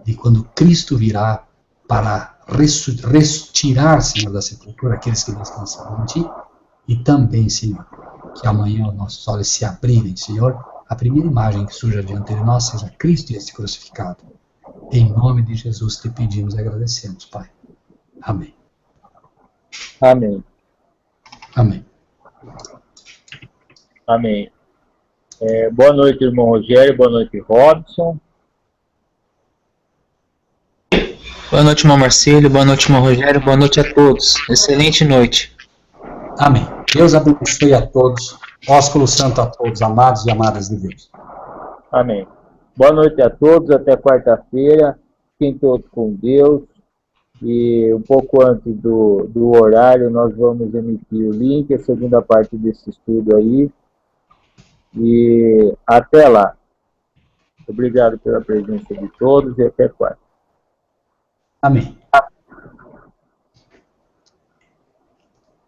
de quando Cristo virá para retirar, Senhor, da sepultura aqueles que descansam em Ti, e também, Senhor, que amanhã os nossos olhos se abrirem, Senhor, a primeira imagem que surja diante de nós seja Cristo e este crucificado. Em nome de Jesus te pedimos e agradecemos, Pai. Amém. Amém. Amém. Amém. Boa noite, irmão Rogério. Boa noite, Robson. Boa noite, irmão Marcílio. Boa noite, irmão Rogério. Boa noite a todos. Excelente noite. Amém. Deus abençoe a todos. Ósculo santo a todos, amados e amadas de Deus. Amém. Boa noite a todos. Até quarta-feira. Fiquem todos com Deus. E um pouco antes do horário, nós vamos emitir o link, a segunda parte desse estudo aí. E até lá. Obrigado pela presença de todos e até quarta. Amém.